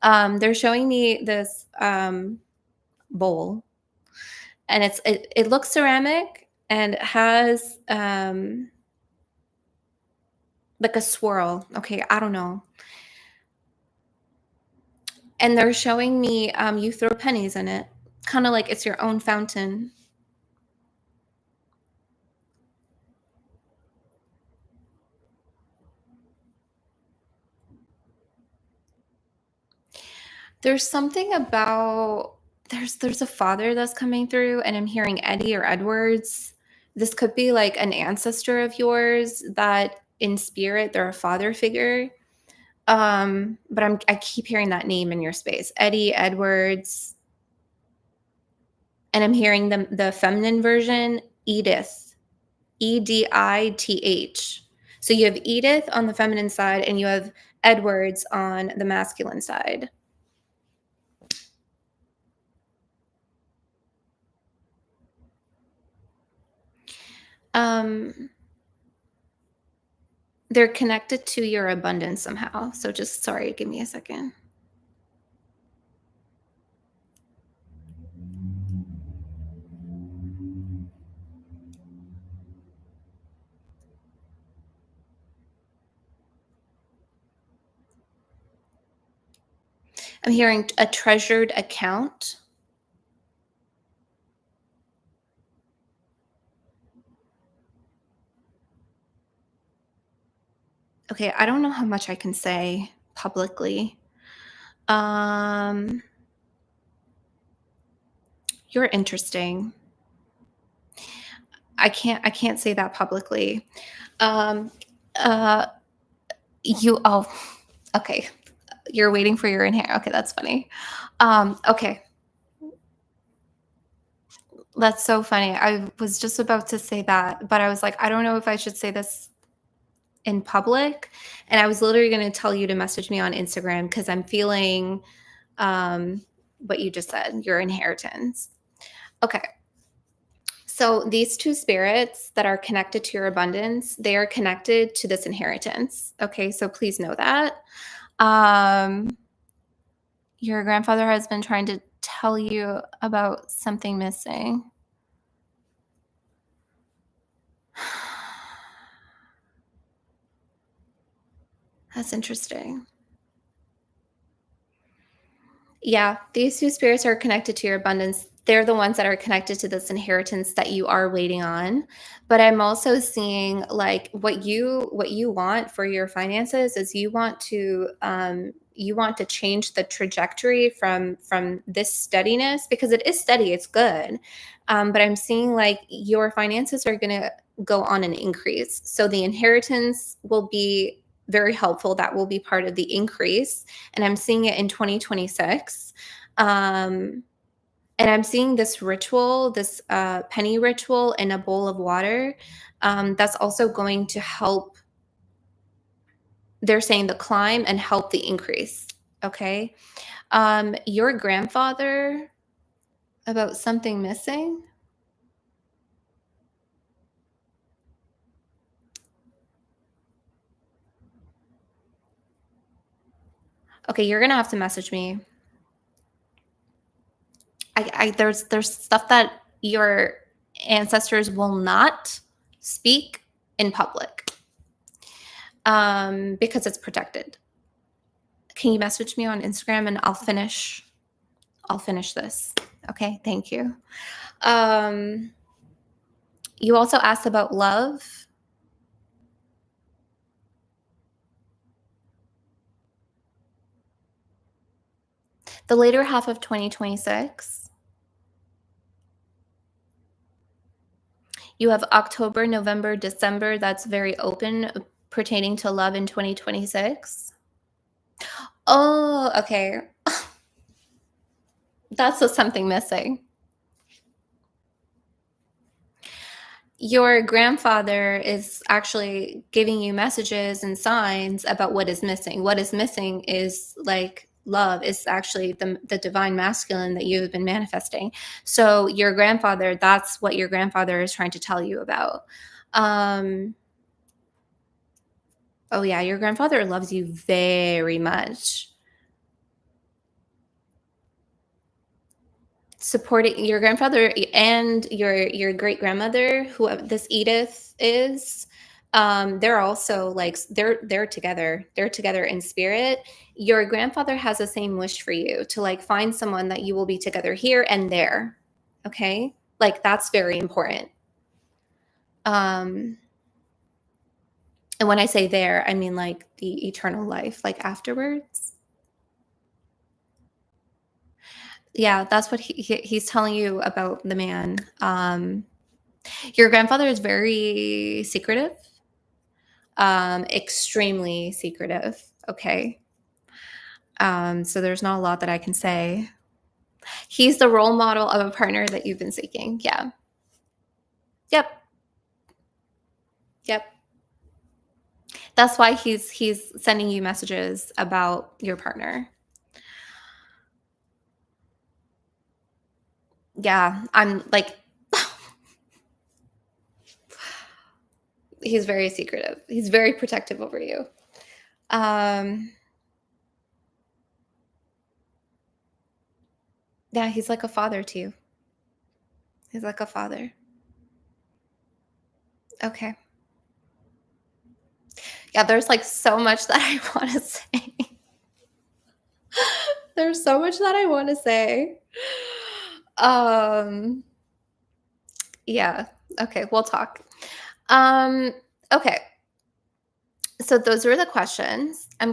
They're showing me this bowl, and it looks ceramic and has like a swirl. Okay, I don't know. And they're showing me you throw pennies in it, kind of like it's your own fountain. There's something about there's a father that's coming through, and I'm hearing Eddie or Edwards. This could be like an ancestor of yours that in spirit they're a father figure. But I keep hearing that name in your space, Eddie Edwards, and I'm hearing the feminine version, Edith, Edith. So you have Edith on the feminine side, and you have Edwards on the masculine side. Um, they're connected to your abundance somehow. So just sorry, give me a second. I'm hearing a treasured account. Okay, I don't know how much I can say publicly. You're interesting. I can't say that publicly. Um, uh, oh, okay. You're waiting for your inhale. Okay, that's funny. Okay, that's so funny. I was just about to say that, but I was like, I don't know if I should say this in public. And I was literally going to tell you to message me on Instagram because I'm feeling what you just said, your inheritance. Okay. So these two spirits that are connected to your abundance, they are connected to this inheritance. Okay, so please know that. Your grandfather has been trying to tell you about something missing. That's interesting. Yeah, these two spirits are connected to your abundance. They're the ones that are connected to this inheritance that you are waiting on. But I'm also seeing like what you want for your finances is you want to change the trajectory from this steadiness because it is steady, it's good. But I'm seeing like your finances are gonna go on an increase. So the inheritance will be very helpful. That will be part of the increase. And I'm seeing it in 2026. Um, and I'm seeing this ritual, this penny ritual in a bowl of water. That's also going to help, they're saying, the climb and help the increase. Okay. Your grandfather, about something missing. Okay, you're gonna have to message me. There's stuff that your ancestors will not speak in public, because it's protected. Can you message me on Instagram and I'll finish this. Okay, thank you. Um, you also asked about love. The later half of 2026. You have October, November, December. That's very open, pertaining to love in 2026. Oh, okay. That's something missing. Your grandfather is actually giving you messages and signs about what is missing. What is missing is like love, is actually the divine masculine that you've been manifesting. So your grandfather, that's what your grandfather is trying to tell you about. Um, oh yeah, your grandfather loves you very much. Supporting your grandfather and your great grandmother, who this Edith is, they're also like they're together. They're together in spirit. Your grandfather has the same wish for you, to like find someone that you will be together here and there. Okay, like that's very important. Um, and when I say there, I mean like the eternal life, like afterwards. Yeah, that's what he's telling you about the man. Your grandfather is very secretive, extremely secretive. Okay. So there's not a lot that I can say. He's the role model of a partner that you've been seeking. Yeah. Yep. Yep. That's why he's sending you messages about your partner. Yeah. I'm like, he's very secretive. He's very protective over you. Um, yeah, he's like a father to you. He's like a father. Okay. Yeah, there's like so much that I want to say. There's so much that I want to say. Um, yeah. Okay, we'll talk. Um, okay. So those were the questions. I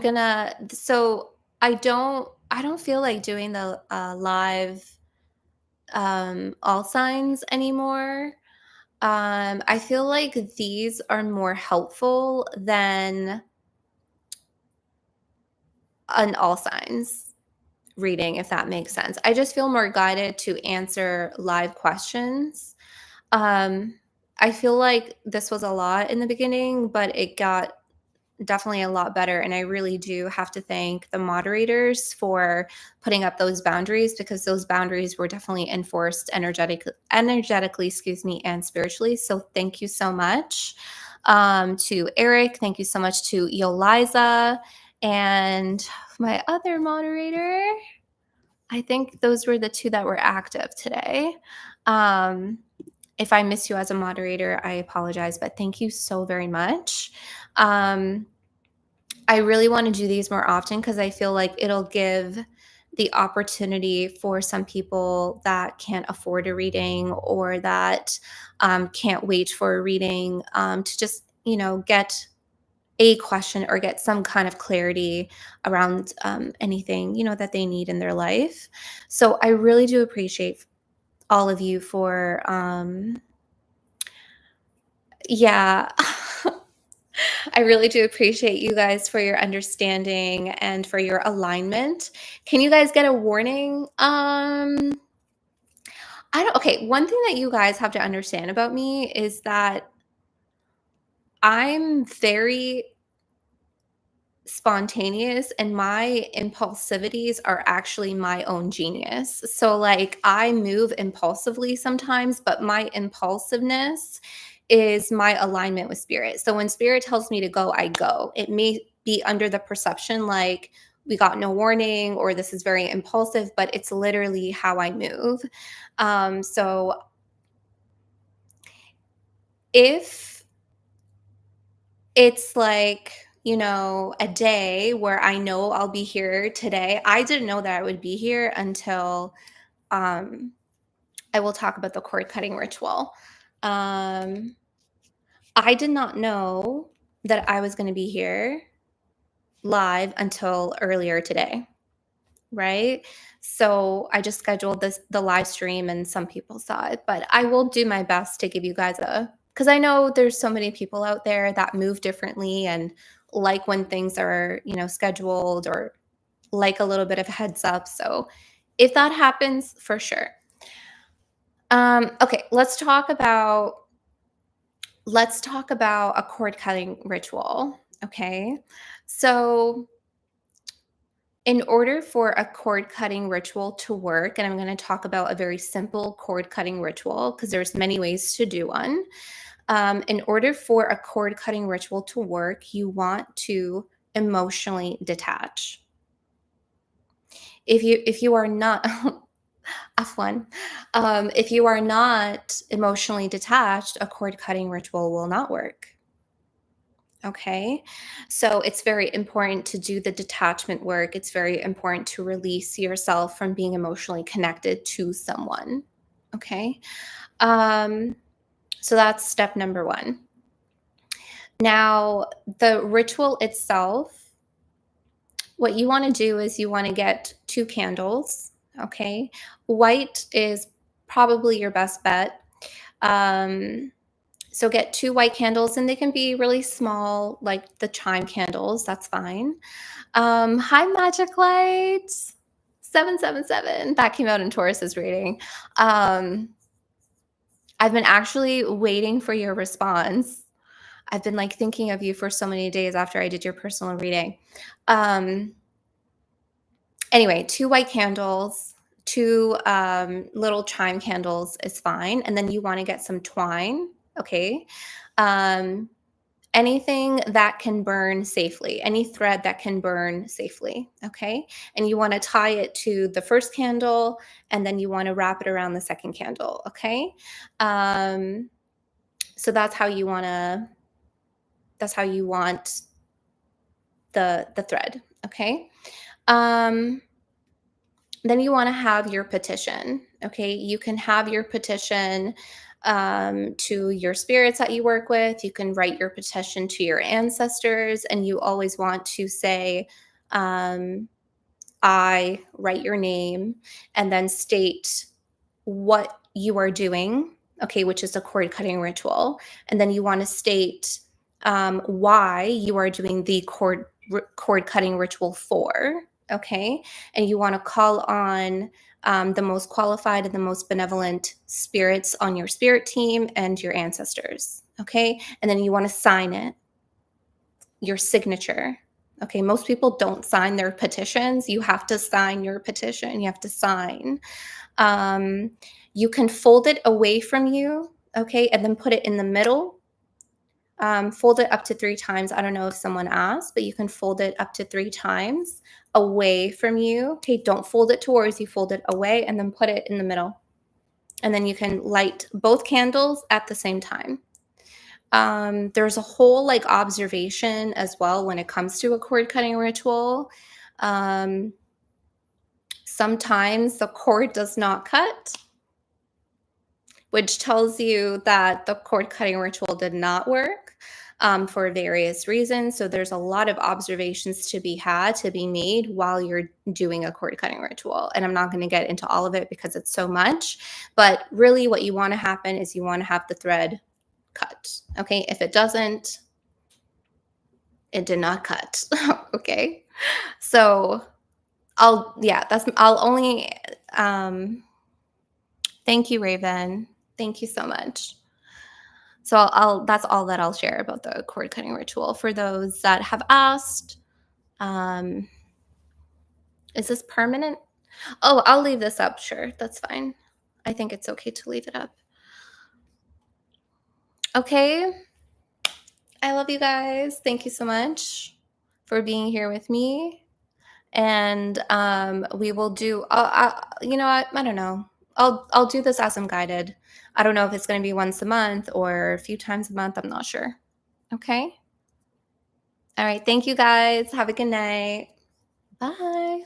don't feel like doing the live all signs anymore. I feel like these are more helpful than an all signs reading, if that makes sense. I just feel more guided to answer live questions. Um, I feel like this was a lot in the beginning, but it got definitely a lot better. And I really do have to thank the moderators for putting up those boundaries, because those boundaries were definitely enforced energetically, excuse me, and spiritually. So thank you so much to Eric. Thank you so much to Yoliza and my other moderator. I think those were the two that were active today. Um, if I miss you as a moderator, I apologize, but thank you so very much. I really want to do these more often, because I feel like it'll give the opportunity for some people that can't afford a reading, or that can't wait for a reading, to just, get a question or get some kind of clarity around anything, that they need in their life. So I really do appreciate all of you for Yeah. I really do appreciate you guys for your understanding and for your alignment. Can you guys get a warning? I don't okay, one thing that you guys have to understand about me is that I'm very spontaneous and my impulsivities are actually my own genius. So like I move impulsively sometimes, but my impulsiveness is my alignment with spirit. So when spirit tells me to go, I go. It may be under the perception like we got no warning or this is very impulsive, but it's literally how I move. So if it's like, a day where I know I'll be here today. I didn't know that I would be here until um, I will talk about the cord cutting ritual. Um, I did not know that I was going to be here live until earlier today, right? So I just scheduled the live stream and some people saw it, but I will do my best to give you guys a because I know there's so many people out there that move differently and like when things are, scheduled or like a little bit of a heads up. So if that happens, for sure. Okay, let's talk about a cord cutting ritual. Okay. So in order for a cord cutting ritual to work, and I'm going to talk about a very simple cord cutting ritual because there's many ways to do one. In order for a cord cutting ritual to work, you want to emotionally detach. If you are not afwan, if you are not emotionally detached, a cord cutting ritual will not work. Okay. So it's very important to do the detachment work. It's very important to release yourself from being emotionally connected to someone. Okay. Um, so that's step number one. Now, the ritual itself, what you want to do is you want to get 2 candles. Okay. White is probably your best bet. Um, So get 2 white candles, and they can be really small, like the chime candles, that's fine. Hi, Magic Light 777. That came out in Taurus's reading. Um, I've been actually waiting for your response. I've been, like, thinking of you for so many days after I did your personal reading. Um, anyway, 2 white candles, 2, little chime candles is fine, and then you wanna get some twine, okay? Um, anything that can burn safely, any thread that can burn safely, okay? And you wanna tie it to the first candle, and then you wanna wrap it around the second candle, okay? Um, so that's how you want the thread, okay? Um, then you wanna have your petition, okay? You can have your petition to your spirits that you work with. You can write your petition to your ancestors, and you always want to say, um, I write your name, and then state what you are doing, okay, which is a cord cutting ritual. And then you want to state why you are doing the cord cutting ritual for, okay? And you want to call on the most qualified and the most benevolent spirits on your spirit team and your ancestors, okay? And then you want to sign it, your signature. Okay, most people don't sign their petitions. You have to sign your petition. You have to sign. Um, you can fold it away from you, okay, and then put it in the middle. Fold it up to 3 times. I don't know if someone asked, but you can fold it up to 3 times away from you. Okay, don't fold it towards you, fold it away and then put it in the middle. And then you can light both candles at the same time. There's a whole like observation as well when it comes to a cord cutting ritual. Um, sometimes the cord does not cut, which tells you that the cord cutting ritual did not work for various reasons. So there's a lot of observations to be made while you're doing a cord cutting ritual. And I'm not going to get into all of it because it's so much. But really, what you want to happen is you want to have the thread cut. Okay. If it doesn't, it did not cut. Okay. So I'll only, thank you, Raven. Thank you so much. So that's all that I'll share about the cord cutting ritual. For those that have asked, um, is this permanent? Oh, I'll leave this up. Sure, that's fine. I think it's okay to leave it up. Okay. I love you guys. Thank you so much for being here with me. And we will do. You know, I don't know. I'll do this as I'm guided. I don't know if it's going to be once a month or a few times a month. I'm not sure. Okay. All right. Thank you guys. Have a good night. Bye.